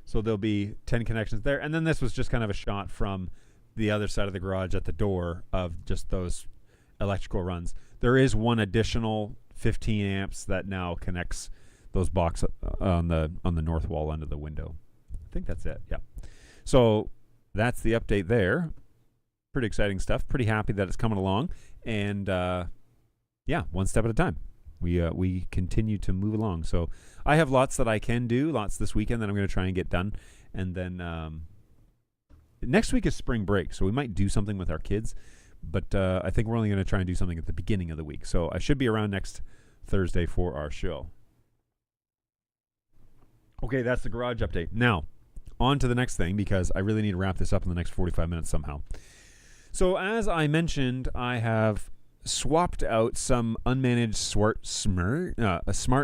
So there'll be 10 connections there. And then this was just kind of a shot from the other side of the garage at the door of just those electrical runs. There is one additional 15 amps that now connects those boxes on the north wall under the window. I think that's it. Yeah. So that's the update there. Pretty exciting stuff. Pretty happy that it's coming along. And yeah, one step at a time. We continue to move along. So I have lots that I can do, lots this weekend that I'm going to try and get done. And then next week is spring break, so we might do something with our kids. But I think we're only going to try and do something at the beginning of the week. So I should be around next Thursday for our show. Okay, that's the garage update. Now, on to the next thing, because I really need to wrap this up in the next 45 minutes somehow. So as I mentioned, I have swapped out some unmanaged smart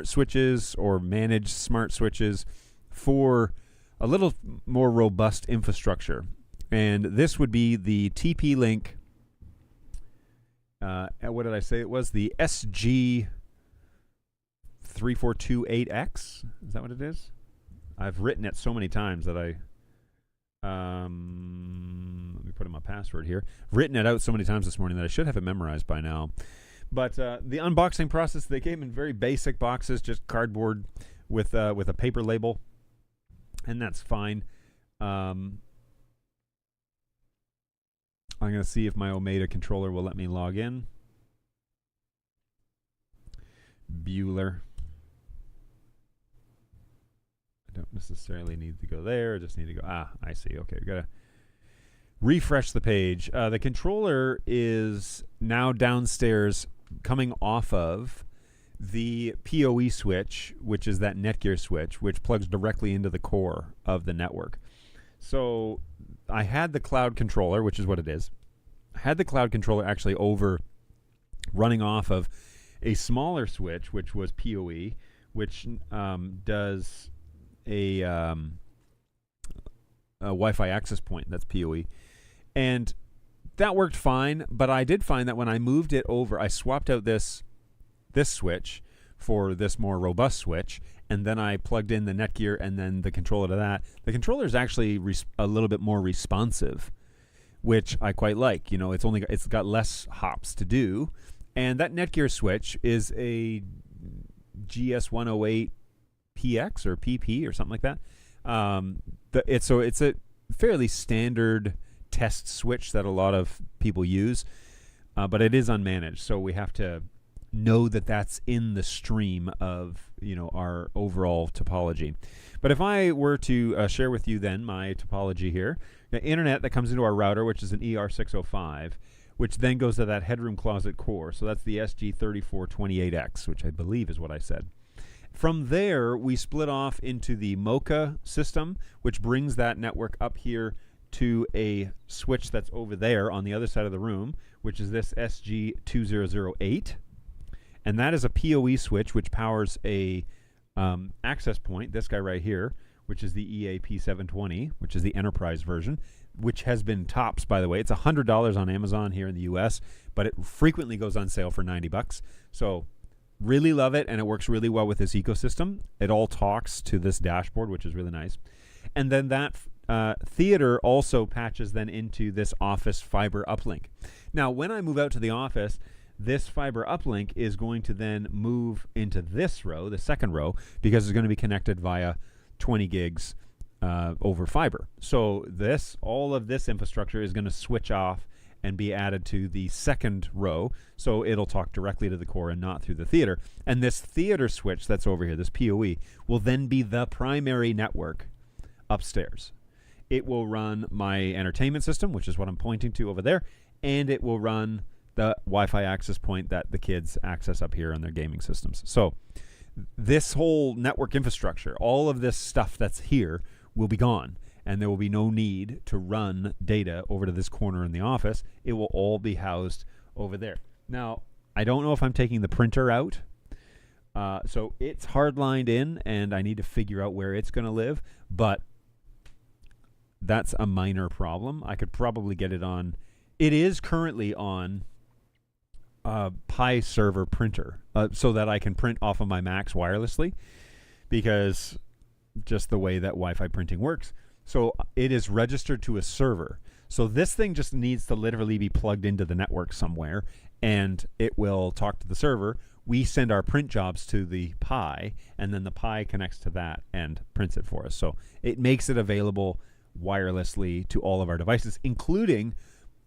switches or managed smart switches for a little more robust infrastructure. And this would be the TP-Link, what did I say it was? The SG3428X? Is that what it is? I've written it so many times that let me put in my password here. Written it out so many times this morning that I should have it memorized by now. But the unboxing process, they came in very basic boxes, just cardboard with a paper label, and that's fine. I'm going to see if my Omega controller will let me log in. Bueller. I don't necessarily need to go there. I just need to go. I see. Okay, we got to refresh the page. The controller is now downstairs coming off of the PoE switch, which is that Netgear switch, which plugs directly into the core of the network. So I had the cloud controller, which is what it is. I had the cloud controller actually over running off of a smaller switch, which was PoE, which does a Wi-Fi access point. That's PoE. And that worked fine, but I did find that when I moved it over, I swapped out this switch for this more robust switch, and then I plugged in the Netgear and then the controller to that. The controller is actually a little bit more responsive, which I quite like. You know, it's got less hops to do, and that Netgear switch is a GS108PX or PP or something like that. It's a fairly standard test switch that a lot of people use, but it is unmanaged, so we have to know that that's in the stream of, you know, our overall topology. But if I were to share with you then my topology here, the internet that comes into our router, which is an ER605, which then goes to that headroom closet core. So that's the SG3428X, which I believe is what I said. From there, we split off into the Mocha system, which brings that network up here to a switch that's over there on the other side of the room, which is this SG2008. And that is a PoE switch, which powers a access point, this guy right here, which is the EAP720, which is the enterprise version, which has been tops, by the way. It's $100 on Amazon here in the US, but it frequently goes on sale for $90. So really love it, and it works really well with this ecosystem. It all talks to this dashboard, which is really nice. And then that theater also patches then into this office fiber uplink. Now, when I move out to the office, this fiber uplink is going to then move into this row, the second row, because it's going to be connected via 20 gigs over fiber. So all of this infrastructure is going to switch off and be added to the second row, so it'll talk directly to the core and not through the theater. And this theater switch that's over here, this PoE, will then be the primary network upstairs. It will run my entertainment system, which is what I'm pointing to over there, and it will run the Wi-Fi access point that the kids access up here on their gaming systems. So this whole network infrastructure, all of this stuff that's here, will be gone, and there will be no need to run data over to this corner in the office. It will all be housed over there. Now, I don't know if I'm taking the printer out, so it's hardlined in, and I need to figure out where it's going to live, but that's a minor problem. I could probably get it on. It is currently on Pi server printer, so that I can print off of my Macs wirelessly, because just the way that Wi-Fi printing works. So it is registered to a server. So this thing just needs to literally be plugged into the network somewhere, and it will talk to the server. We send our print jobs to the Pi, and then the Pi connects to that and prints it for us. So it makes it available wirelessly to all of our devices, including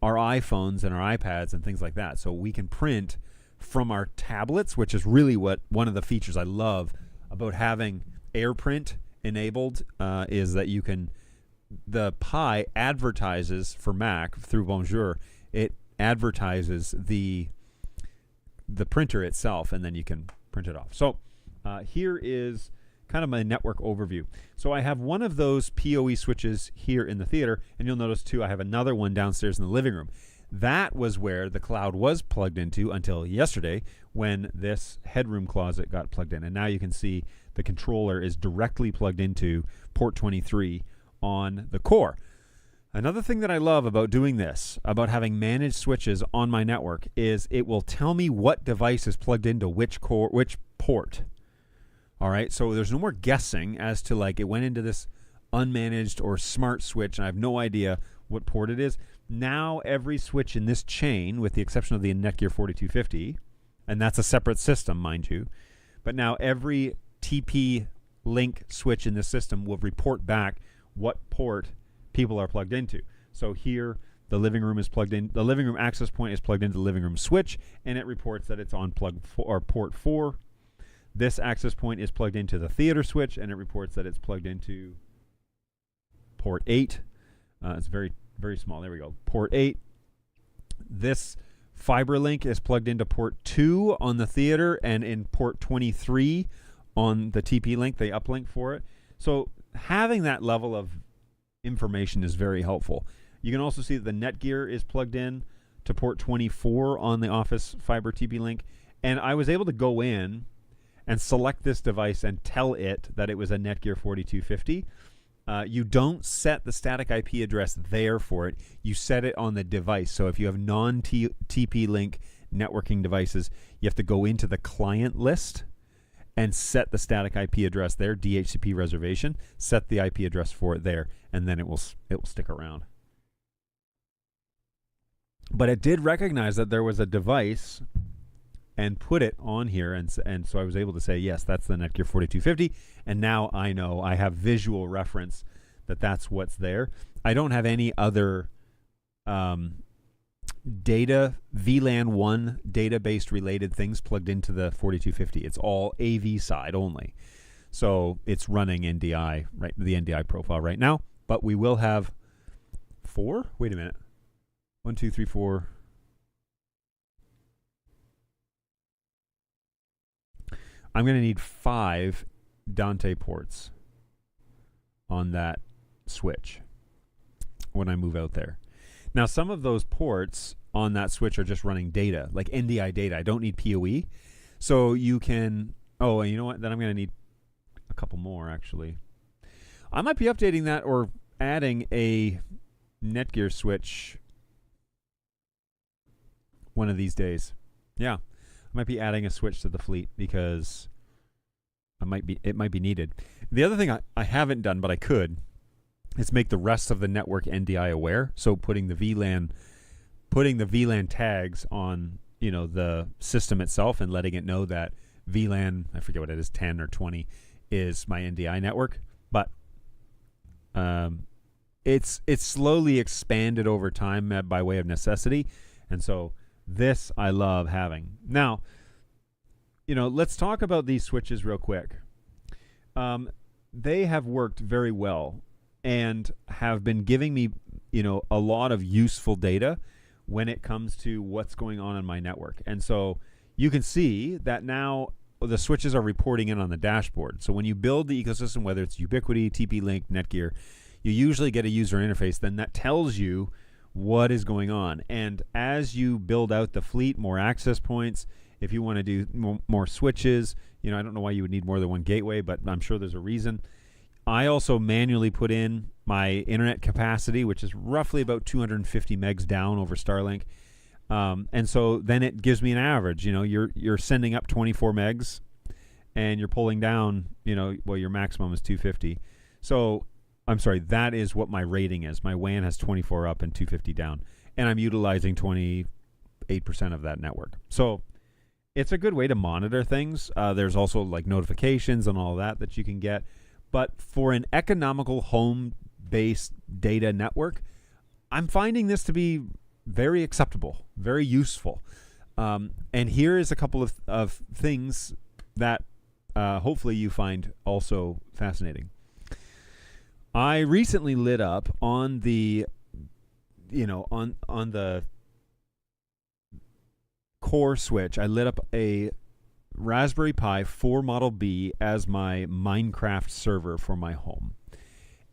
our iPhones and our iPads and things like that. So we can print from our tablets, which is really what one of the features I love about having AirPrint enabled, is that you can, the Pi advertises for Mac through Bonjour, it advertises the printer itself, and then you can print it off. So here is kind of my network overview. So I have one of those PoE switches here in the theater, and you'll notice too I have another one downstairs in the living room. That was where the cloud was plugged into until yesterday, when this headroom closet got plugged in. And now you can see the controller is directly plugged into port 23 on the core. Another thing that I love about doing this, about having managed switches on my network, is it will tell me what device is plugged into which port. All right, so there's no more guessing as to, like, it went into this unmanaged or smart switch, and I have no idea what port it is. Now every switch in this chain, with the exception of the Netgear 4250, and that's a separate system, mind you, but now every TP-Link switch in this system will report back what port people are plugged into. So here, the living room is plugged in. The living room access point is plugged into the living room switch, and it reports that it's on port 4. This access point is plugged into the theater switch, and it reports that it's plugged into port 8. It's very, very small. There we go. Port 8. This fiber link is plugged into port 2 on the theater, and in port 23 on the TP link, the uplink for it. So having that level of information is very helpful. You can also see that the Netgear is plugged in to port 24 on the Office Fiber TP link, and I was able to go in and select this device and tell it that it was a Netgear 4250. You don't set the static IP address there for it. You set it on the device. So if you have non-TP-Link networking devices, you have to go into the client list and set the static IP address there, DHCP reservation, set the IP address for it there, and then it will stick around. But it did recognize that there was a device and put it on here, and so I was able to say, yes, that's the Netgear 4250, and now I know, I have visual reference that that's what's there. I don't have any other data, VLAN 1 database related things plugged into the 4250. It's all AV side only. So it's running NDI, right, the NDI profile right now, but we will have 4? Wait a minute. 1, 2, 3, 4. I'm going to need 5 Dante ports on that switch when I move out there. Now, some of those ports on that switch are just running data, like NDI data. I don't need PoE. So you can... Oh, and you know what? Then I'm going to need a couple more, actually. I might be updating that or adding a Netgear switch one of these days. Yeah. I might be adding a switch to the fleet because it might be needed. The other thing I haven't done, but I could, is make the rest of the network NDI aware. So putting the VLAN tags on, you know, the system itself and letting it know that VLAN, I forget what it is, 10 or 20, is my NDI network. But it's slowly expanded over time by way of necessity, and so this I love having. Now, you know, let's talk about these switches real quick. They have worked very well and have been giving me, you know, a lot of useful data when it comes to what's going on in my network. And so you can see that now the switches are reporting in on the dashboard. So when you build the ecosystem, whether it's Ubiquiti, TP-Link, Netgear, you usually get a user interface then that tells you what is going on. And as you build out the fleet, more access points, if you want to do more switches, you know, I don't know why you would need more than one gateway, but I'm sure there's a reason. I also manually put in my internet capacity, which is roughly about 250 megs down over Starlink. And so then it gives me an average. You know, you're sending up 24 megs and you're pulling down, you know, well, your maximum is 250. So I'm sorry, that is what my rating is. My WAN has 24 up and 250 down, and I'm utilizing 28% of that network. So it's a good way to monitor things. There's also like notifications and all that you can get. But for an economical home-based data network, I'm finding this to be very acceptable, very useful. And here is a couple of things that hopefully you find also fascinating. I recently lit up on the, you know, on the core switch, I lit up a Raspberry Pi 4 Model B as my Minecraft server for my home.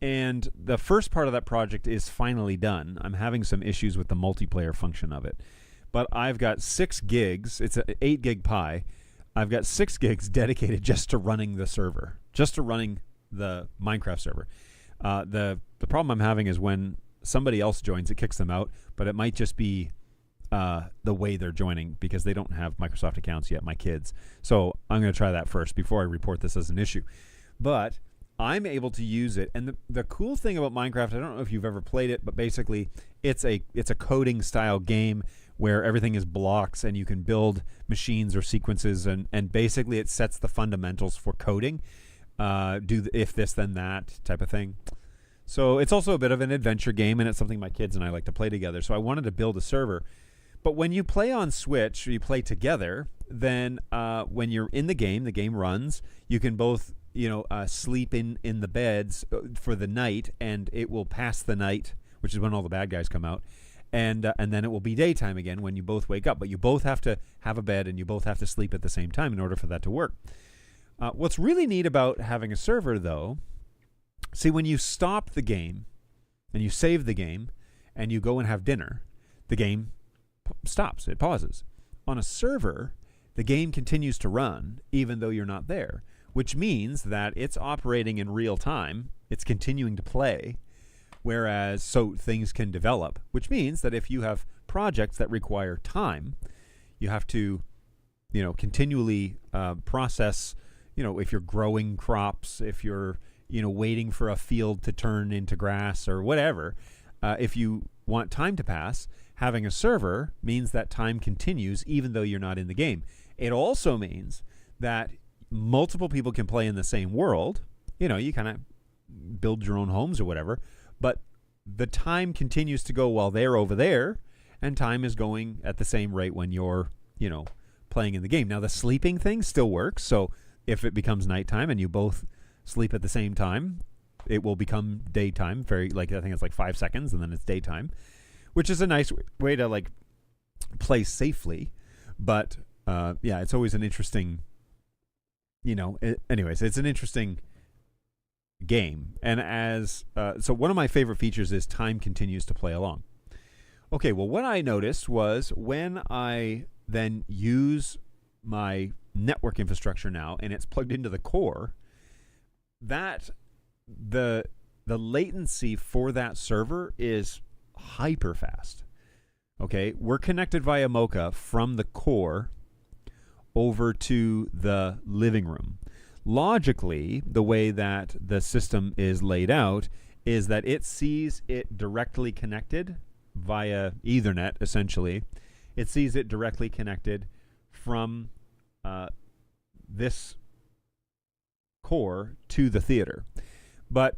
And the first part of that project is finally done. I'm having some issues with the multiplayer function of it. But I've got 6 gigs. It's an 8 gig Pi. I've got 6 gigs dedicated just to running the server, just to running the Minecraft server. The problem I'm having is when somebody else joins, it kicks them out, but it might just be the way they're joining because they don't have Microsoft accounts yet, my kids. So I'm going to try that first before I report this as an issue. But I'm able to use it. And the cool thing about Minecraft, I don't know if you've ever played it, but basically it's a coding style game where everything is blocks and you can build machines or sequences, and basically it sets the fundamentals for coding. Do the if this then that type of thing. So it's also a bit of an adventure game, and it's something my kids and I like to play together. So I wanted to build a server. But when you play on Switch, or you play together, then when you're in the game runs. You can both, you know, sleep in the beds for the night, and it will pass the night, which is when all the bad guys come out, and then it will be daytime again when you both wake up. But you both have to have a bed, and you both have to sleep at the same time in order for that to work. What's really neat about having a server, though, see, when you stop the game and you save the game and you go and have dinner, the game stops. It pauses. On a server, the game continues to run even though you're not there, which means that it's operating in real time. It's continuing to play. Whereas, so things can develop, which means that if you have projects that require time, you have to, continually process, if you're growing crops, if you're, waiting for a field to turn into grass or whatever, if you want time to pass, having a server means that time continues even though you're not in the game. It also means that multiple people can play in the same world. You kind of build your own homes or whatever, but the time continues to go while they're over there, and time is going at the same rate when you're, playing in the game. Now, the sleeping thing still works, so if it becomes nighttime and you both sleep at the same time, it will become daytime. I think it's like 5 seconds, and then it's daytime, which is a nice way to play safely. But it's always an interesting, it's an interesting game. And so one of my favorite features is time continues to play along. Okay, well, what I noticed was when I then use my network infrastructure now and it's plugged into the core, that the latency for that server is hyper fast. Okay, we're connected via Mocha from the core over to the living room. Logically, the way that the system is laid out is that it sees it directly connected via Ethernet, essentially. It sees it directly connected from this core to the theater. But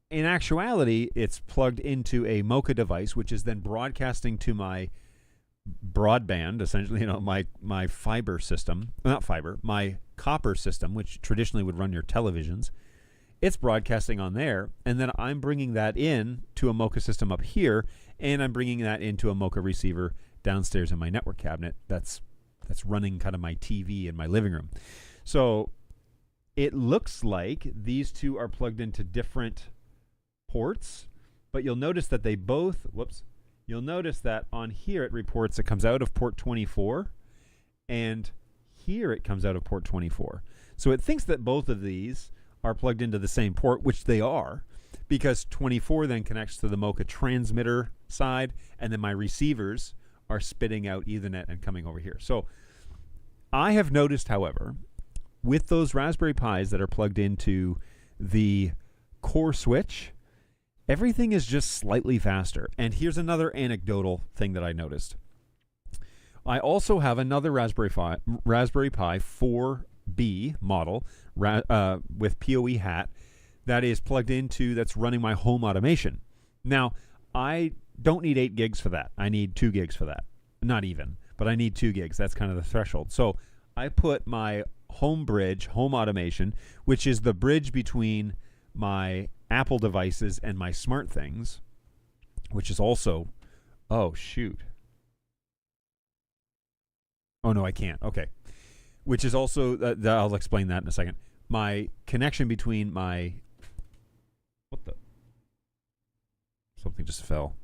in actuality, it's plugged into a Mocha device, which is then broadcasting to my broadband, essentially, my fiber system, not fiber, my copper system, which traditionally would run your televisions. It's broadcasting on there, and then I'm bringing that in to a Mocha system up here, and I'm bringing that into a Mocha receiver downstairs in my network cabinet that's running kind of my TV in my living room. So it looks like these two are plugged into different ports, but you'll notice that they both, you'll notice that on here it reports it comes out of port 24, and here it comes out of port 24. So it thinks that both of these are plugged into the same port, which they are, because 24 then connects to the Mocha transmitter side, and then my receivers are spitting out Ethernet and coming over here. So I have noticed, however, with those Raspberry Pis that are plugged into the core switch, everything is just slightly faster. And here's another anecdotal thing that I noticed. I also have another Raspberry Pi 4B model with PoE hat that is plugged into, that's running my home automation. Now, I don't need 8 gigs for that. I need 2 gigs for that. Not even, but I need 2 gigs. That's kind of the threshold. So I put my home bridge, home automation, which is the bridge between my Apple devices and my smart things, which is also, oh no, I can't. Okay. Which is also, I'll explain that in a second. My connection between my, something just fell.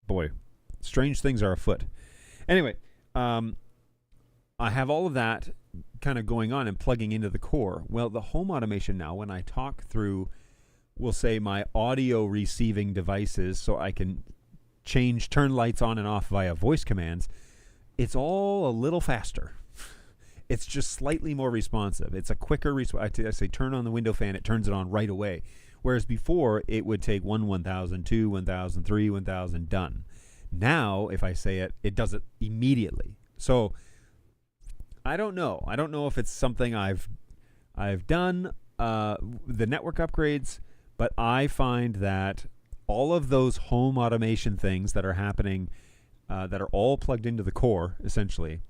Boy, strange things are afoot. Anyway, I have all of that kind of going on and plugging into the core. Well, the home automation now, when I talk through, we'll say my audio receiving devices, so I can turn lights on and off via voice commands, it's all a little faster. It's just slightly more responsive. It's a quicker response. I say turn on the window fan, it turns it on right away. Whereas before, it would take 1,000, 2, 1,000, 3, 1,000, done. Now, if I say it, it does it immediately. So I don't know. I don't know if it's something I've done, the network upgrades, but I find that all of those home automation things that are happening, that are all plugged into the core, essentially,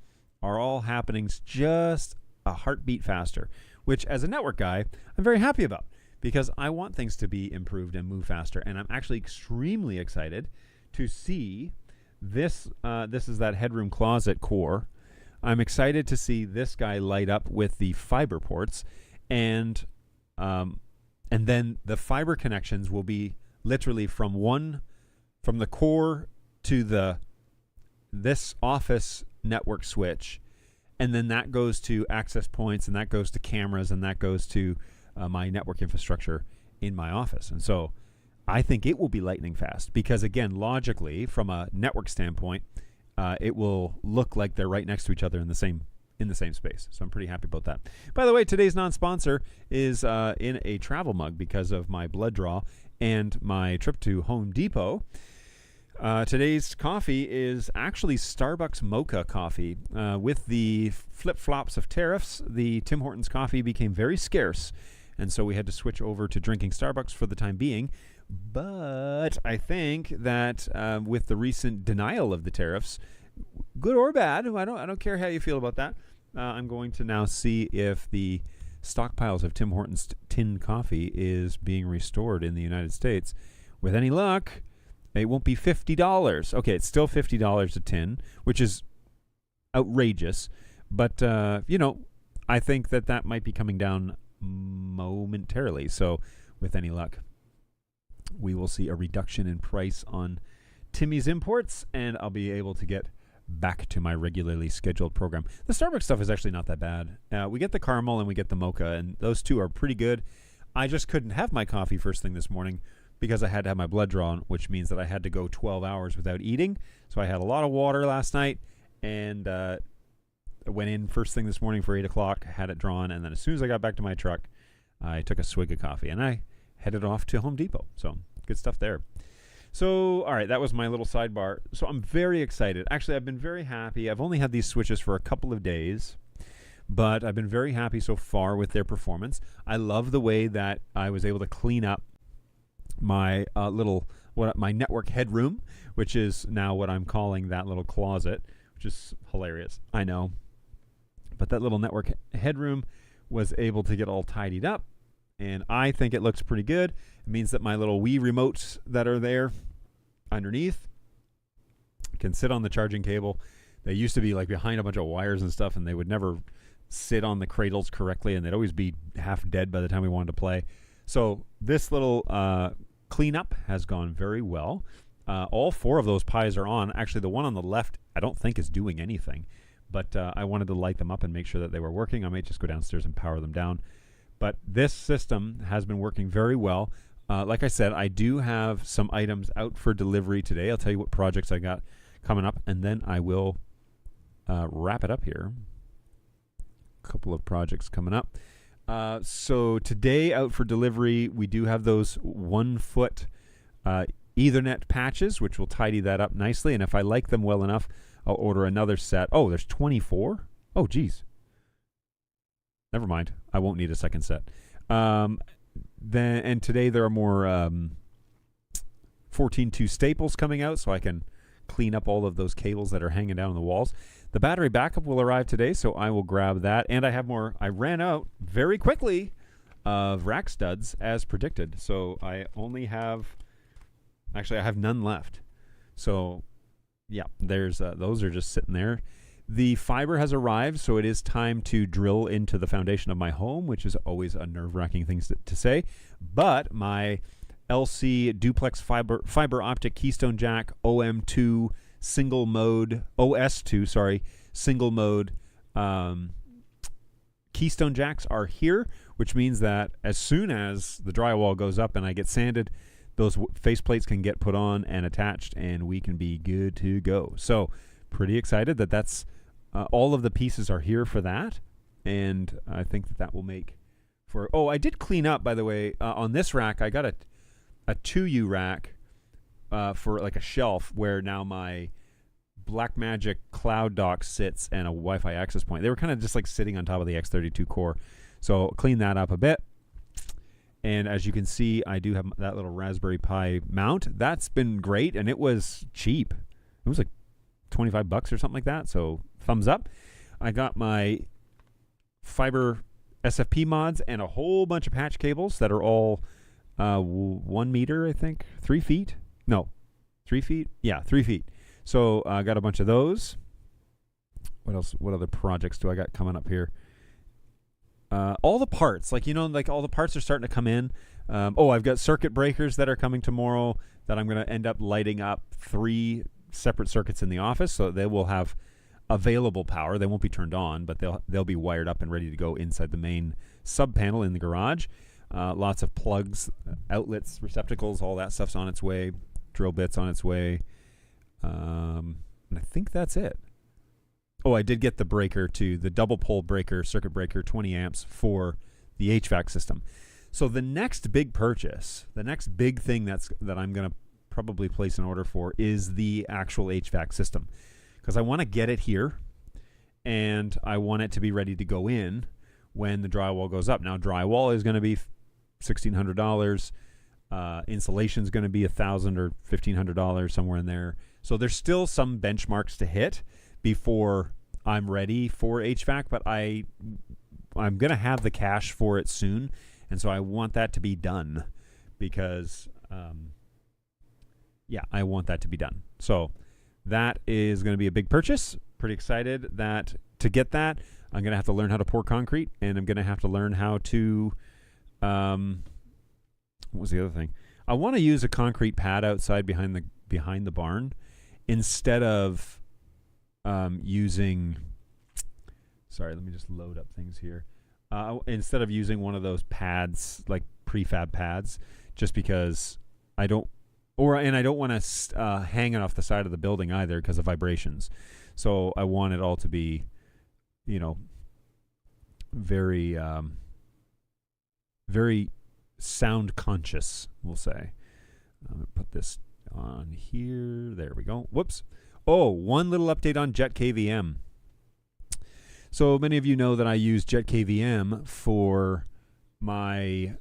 are all happening just a heartbeat faster, which as a network guy, I'm very happy about, because I want things to be improved and move faster. And I'm actually extremely excited to see this. This is that headroom closet core. I'm excited to see this guy light up with the fiber ports, and then the fiber connections will be literally from the core to this office network switch, And then that goes to access points, and that goes to cameras, and that goes to my network infrastructure in my office. And so I think it will be lightning fast because, again, logically, from a network standpoint, it will look like they're right next to each other in the same space. So I'm pretty happy about that. By the way, today's non-sponsor is in a travel mug because of my blood draw and my trip to Home Depot. Today's coffee is actually Starbucks Mocha coffee. With the flip-flops of tariffs, the Tim Hortons coffee became very scarce, and so we had to switch over to drinking Starbucks for the time being. But I think that with the recent denial of the tariffs, good or bad, I don't care how you feel about that, I'm going to now see if the stockpiles of Tim Hortons tin coffee is being restored in the United States. With any luck, it won't be $50. Okay, it's still $50 a tin, which is outrageous. But, I think that might be coming down momentarily. So with any luck, we will see a reduction in price on Timmy's imports, and I'll be able to get back to my regularly scheduled program. The Starbucks stuff is actually not that bad. We get the caramel and we get the mocha, and those two are pretty good. I just couldn't have my coffee first thing this morning because I had to have my blood drawn, which means that I had to go 12 hours without eating. So I had a lot of water last night, and I went in first thing this morning for 8 o'clock, had it drawn, and then as soon as I got back to my truck, I took a swig of coffee, and I headed off to Home Depot. So good stuff there. So, all right, that was my little sidebar. So I'm very excited. Actually, I've been very happy. I've only had these switches for a couple of days, but I've been very happy so far with their performance. I love the way that I was able to clean up my my network headroom, which is now what I'm calling that little closet, which is hilarious. I know. But that little network headroom was able to get all tidied up, and I think it looks pretty good. It means that my little Wii remotes that are there underneath can sit on the charging cable. They used to be like behind a bunch of wires and stuff, and they would never sit on the cradles correctly, and they'd always be half dead by the time we wanted to play. So this little cleanup has gone very well. All 4 of those pies are on. Actually, the one on the left I don't think is doing anything, but I wanted to light them up and make sure that they were working. I might just go downstairs and power them down. But this system has been working very well. Like I said, I do have some items out for delivery today. I'll tell you what projects I got coming up, and then I will wrap it up here. A couple of projects coming up. So today out for delivery, we do have those 1-foot Ethernet patches, which will tidy that up nicely. And if I like them well enough, I'll order another set. Oh, there's 24? Oh, geez. Never mind. I won't need a second set. And today there are more 14.2 staples coming out, so I can clean up all of those cables that are hanging down on the walls. The battery backup will arrive today, so I will grab that. And I have more. I ran out very quickly of rack studs as predicted. So I only have, actually I have none left. So yeah, there's those are just sitting there. The fiber has arrived, so it is time to drill into the foundation of my home, which is always a nerve-wracking thing to say. But my LC duplex fiber optic Keystone Jack OM2 single mode, OS2, sorry, single mode Keystone Jacks are here, which means that as soon as the drywall goes up and I get sanded, those faceplates can get put on and attached, and we can be good to go. So pretty excited that that's all of the pieces are here for that, and I think that will make for... Oh, I did clean up, by the way, on this rack. I got a 2U rack for like a shelf where now my Blackmagic Cloud Dock sits and a Wi-Fi access point. They were kind of just like sitting on top of the X32 core. So clean that up a bit. And as you can see, I do have that little Raspberry Pi mount. That's been great, and it was cheap. It was like $25 or something like that, so thumbs up. I got my fiber SFP mods and a whole bunch of patch cables that are all 1 meter, I think. 3 feet? No. 3 feet? Yeah, 3 feet. So I got a bunch of those. What else? What other projects do I got coming up here? All the parts, like all the parts are starting to come in. I've got circuit breakers that are coming tomorrow that I'm going to end up lighting up 3 separate circuits in the office, so they will have available power. They won't be turned on, but they'll be wired up and ready to go inside the main sub panel in the garage. Lots of plugs, outlets, receptacles, all that stuff's on its way. Drill bits on its way. And I think that's it. Oh, I did get the breaker too, the double pole breaker, circuit breaker, 20 amps for the HVAC system. So the next big purchase, the next big thing that I'm going to probably place an order for is the actual HVAC system, because I want to get it here and I want it to be ready to go in when the drywall goes up. Now, drywall is going to be $1,600. Insulation is going to be $1,000 or $1,500, somewhere in there. So there's still some benchmarks to hit before I'm ready for HVAC, but I'm going to have the cash for it soon, and so I want that to be done because, I want that to be done. So that is going to be a big purchase. Pretty excited that to get that, I'm going to have to learn how to pour concrete, and I'm going to have to learn how to, what was the other thing? I want to use a concrete pad outside behind the barn instead of using, sorry, let me just load up things here. Instead of using one of those pads, like prefab pads, just because I don't want to hang it off the side of the building either because of vibrations. So I want it all to be, very, very sound conscious, we'll say. I'm going to put this on here. There we go. Whoops. Oh, one little update on Jet KVM. So many of you know that I use Jet KVM for my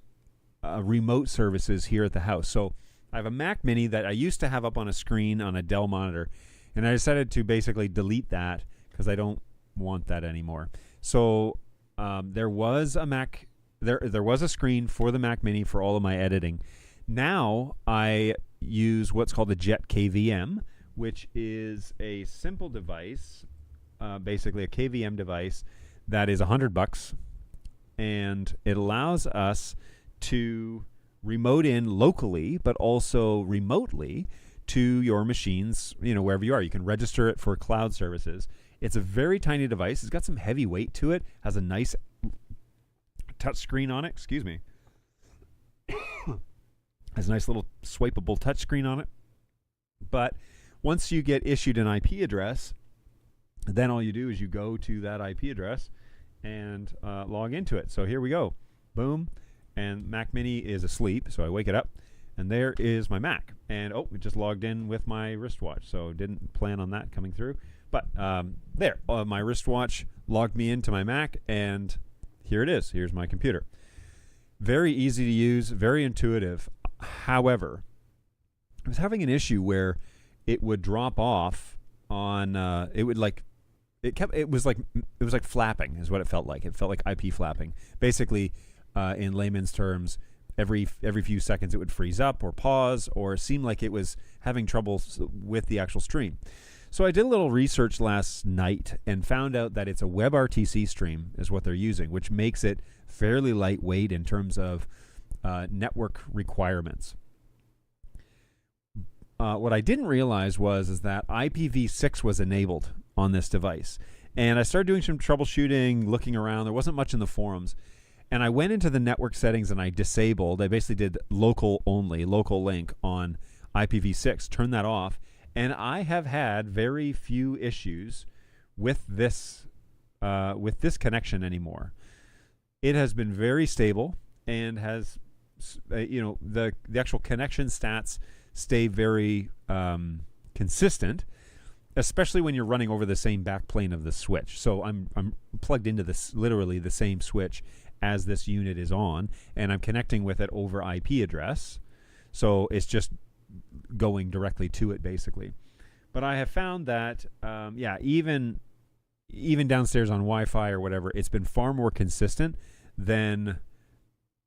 remote services here at the house. So I have a Mac Mini that I used to have up on a screen on a Dell monitor, and I decided to basically delete that because I don't want that anymore. So there was a Mac, there was a screen for the Mac Mini for all of my editing. Now I use what's called the Jet KVM, which is a simple device, basically a KVM device that is $100, and it allows us to remote in locally, but also remotely to your machines, wherever you are. You can register it for cloud services. It's a very tiny device. It's got some heavy weight to it. Has a nice touch screen on it. Excuse me. Has a nice little swipeable touch screen on it. But once you get issued an IP address, then all you do is you go to that IP address and log into it. So here we go. Boom. And Mac Mini is asleep, so I wake it up, and there is my Mac. And, it just logged in with my wristwatch, so didn't plan on that coming through. But there, my wristwatch logged me into my Mac, and here it is. Here's my computer. Very easy to use, very intuitive. However, I was having an issue where it would drop off on, it was like flapping is what it felt like. It felt like IP flapping. Basically, in layman's terms, every few seconds it would freeze up or pause or seem like it was having trouble with the actual stream. So I did a little research last night and found out that it's a WebRTC stream is what they're using, which makes it fairly lightweight in terms of network requirements. What I didn't realize is that IPv6 was enabled on this device. And I started doing some troubleshooting, looking around. There wasn't much in the forums. And I went into the network settings and I basically did local only, local link on IPv6, turned that off. And I have had very few issues with this connection anymore. It has been very stable and has, the actual connection stats stay very consistent, especially when you're running over the same backplane of the switch. So I'm plugged into this, literally the same switch as this unit is on, and I'm connecting with it over IP address. So it's just going directly to it, basically. But I have found that, even downstairs on Wi-Fi or whatever, it's been far more consistent than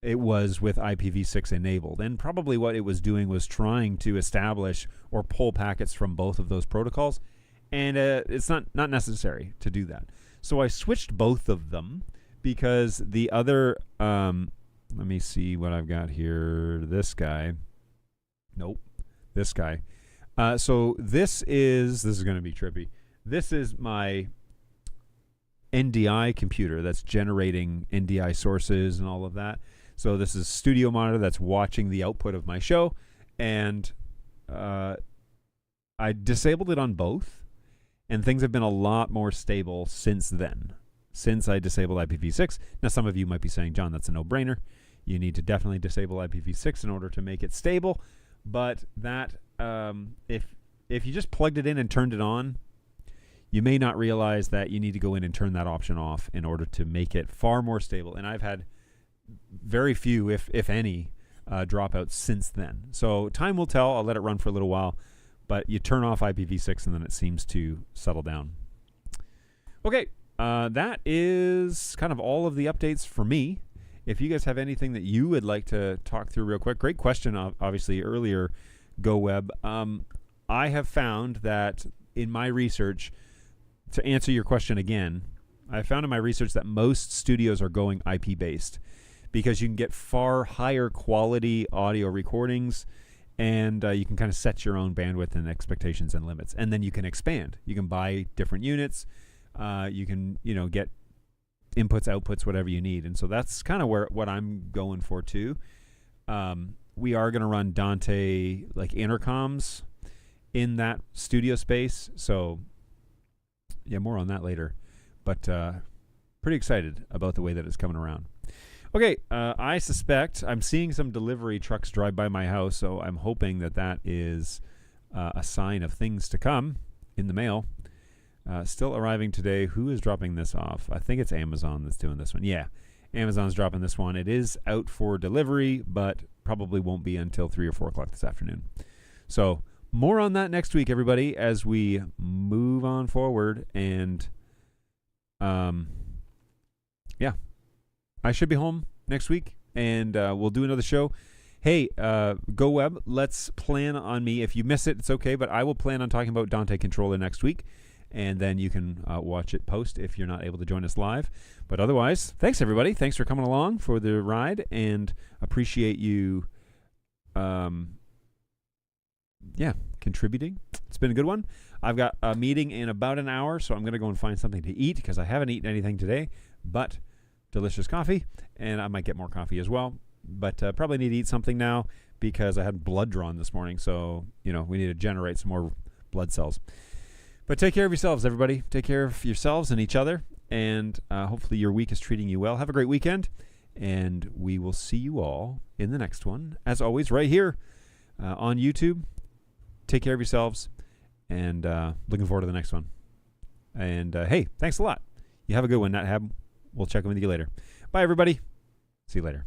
it was with IPv6 enabled. And probably what it was doing was trying to establish or pull packets from both of those protocols. And it's not necessary to do that. So I switched both of them because the other, let me see what I've got here. This guy. Nope. This guy. So this is going to be trippy. this is my NDI computer that's generating NDI sources and all of that. So this is studio monitor that's watching the output of my show, and I disabled it on both, and things have been a lot more stable since then, since I disabled IPv6. Now, some of you might be saying, John, that's a no-brainer. You need to definitely disable IPv6 in order to make it stable, but that if you just plugged it in and turned it on, you may not realize that you need to go in and turn that option off in order to make it far more stable. And I've had very few, if any, dropouts since then. So time will tell. I'll let it run for a little while, but you turn off IPv6 and then it seems to settle down. Okay, that is kind of all of the updates for me. If you guys have anything that you would like to talk through real quick, great question, obviously, earlier, GoWeb. I have found that in my research, to answer your question again, I found in my research that most studios are going IP-based because you can get far higher quality audio recordings, and you can kind of set your own bandwidth and expectations and limits. And then you can expand. You can buy different units. You can, get inputs, outputs, whatever you need. And so that's kind of what I'm going for too. We are going to run Dante like intercoms in that studio space. So yeah, more on that later. But pretty excited about the way that it's coming around. Okay, I suspect I'm seeing some delivery trucks drive by my house, so I'm hoping that is a sign of things to come in the mail. Still arriving today. Who is dropping this off? I think it's Amazon that's doing this one. Yeah, Amazon's dropping this one. It is out for delivery, but probably won't be until 3 or 4 o'clock this afternoon. So more on that next week, everybody, as we move on forward. And yeah, I should be home next week, and we'll do another show. Hey, GoWeb, let's plan on me. If you miss it, it's okay, but I will plan on talking about Dante Controller next week, and then you can watch it post if you're not able to join us live. But otherwise, thanks, everybody. Thanks for coming along for the ride, and appreciate you, contributing. It's been a good one. I've got a meeting in about an hour, so I'm going to go and find something to eat because I haven't eaten anything today, but delicious coffee, and I might get more coffee as well. But probably need to eat something now because I had blood drawn this morning, so, we need to generate some more blood cells. But take care of yourselves, everybody. Take care of yourselves and each other, and hopefully your week is treating you well. Have a great weekend, and we will see you all in the next one. As always, right here on YouTube. Take care of yourselves, and looking forward to the next one. And, hey, thanks a lot. You have a good one, Nat Hab. We'll check in with you later. Bye, everybody. See you later.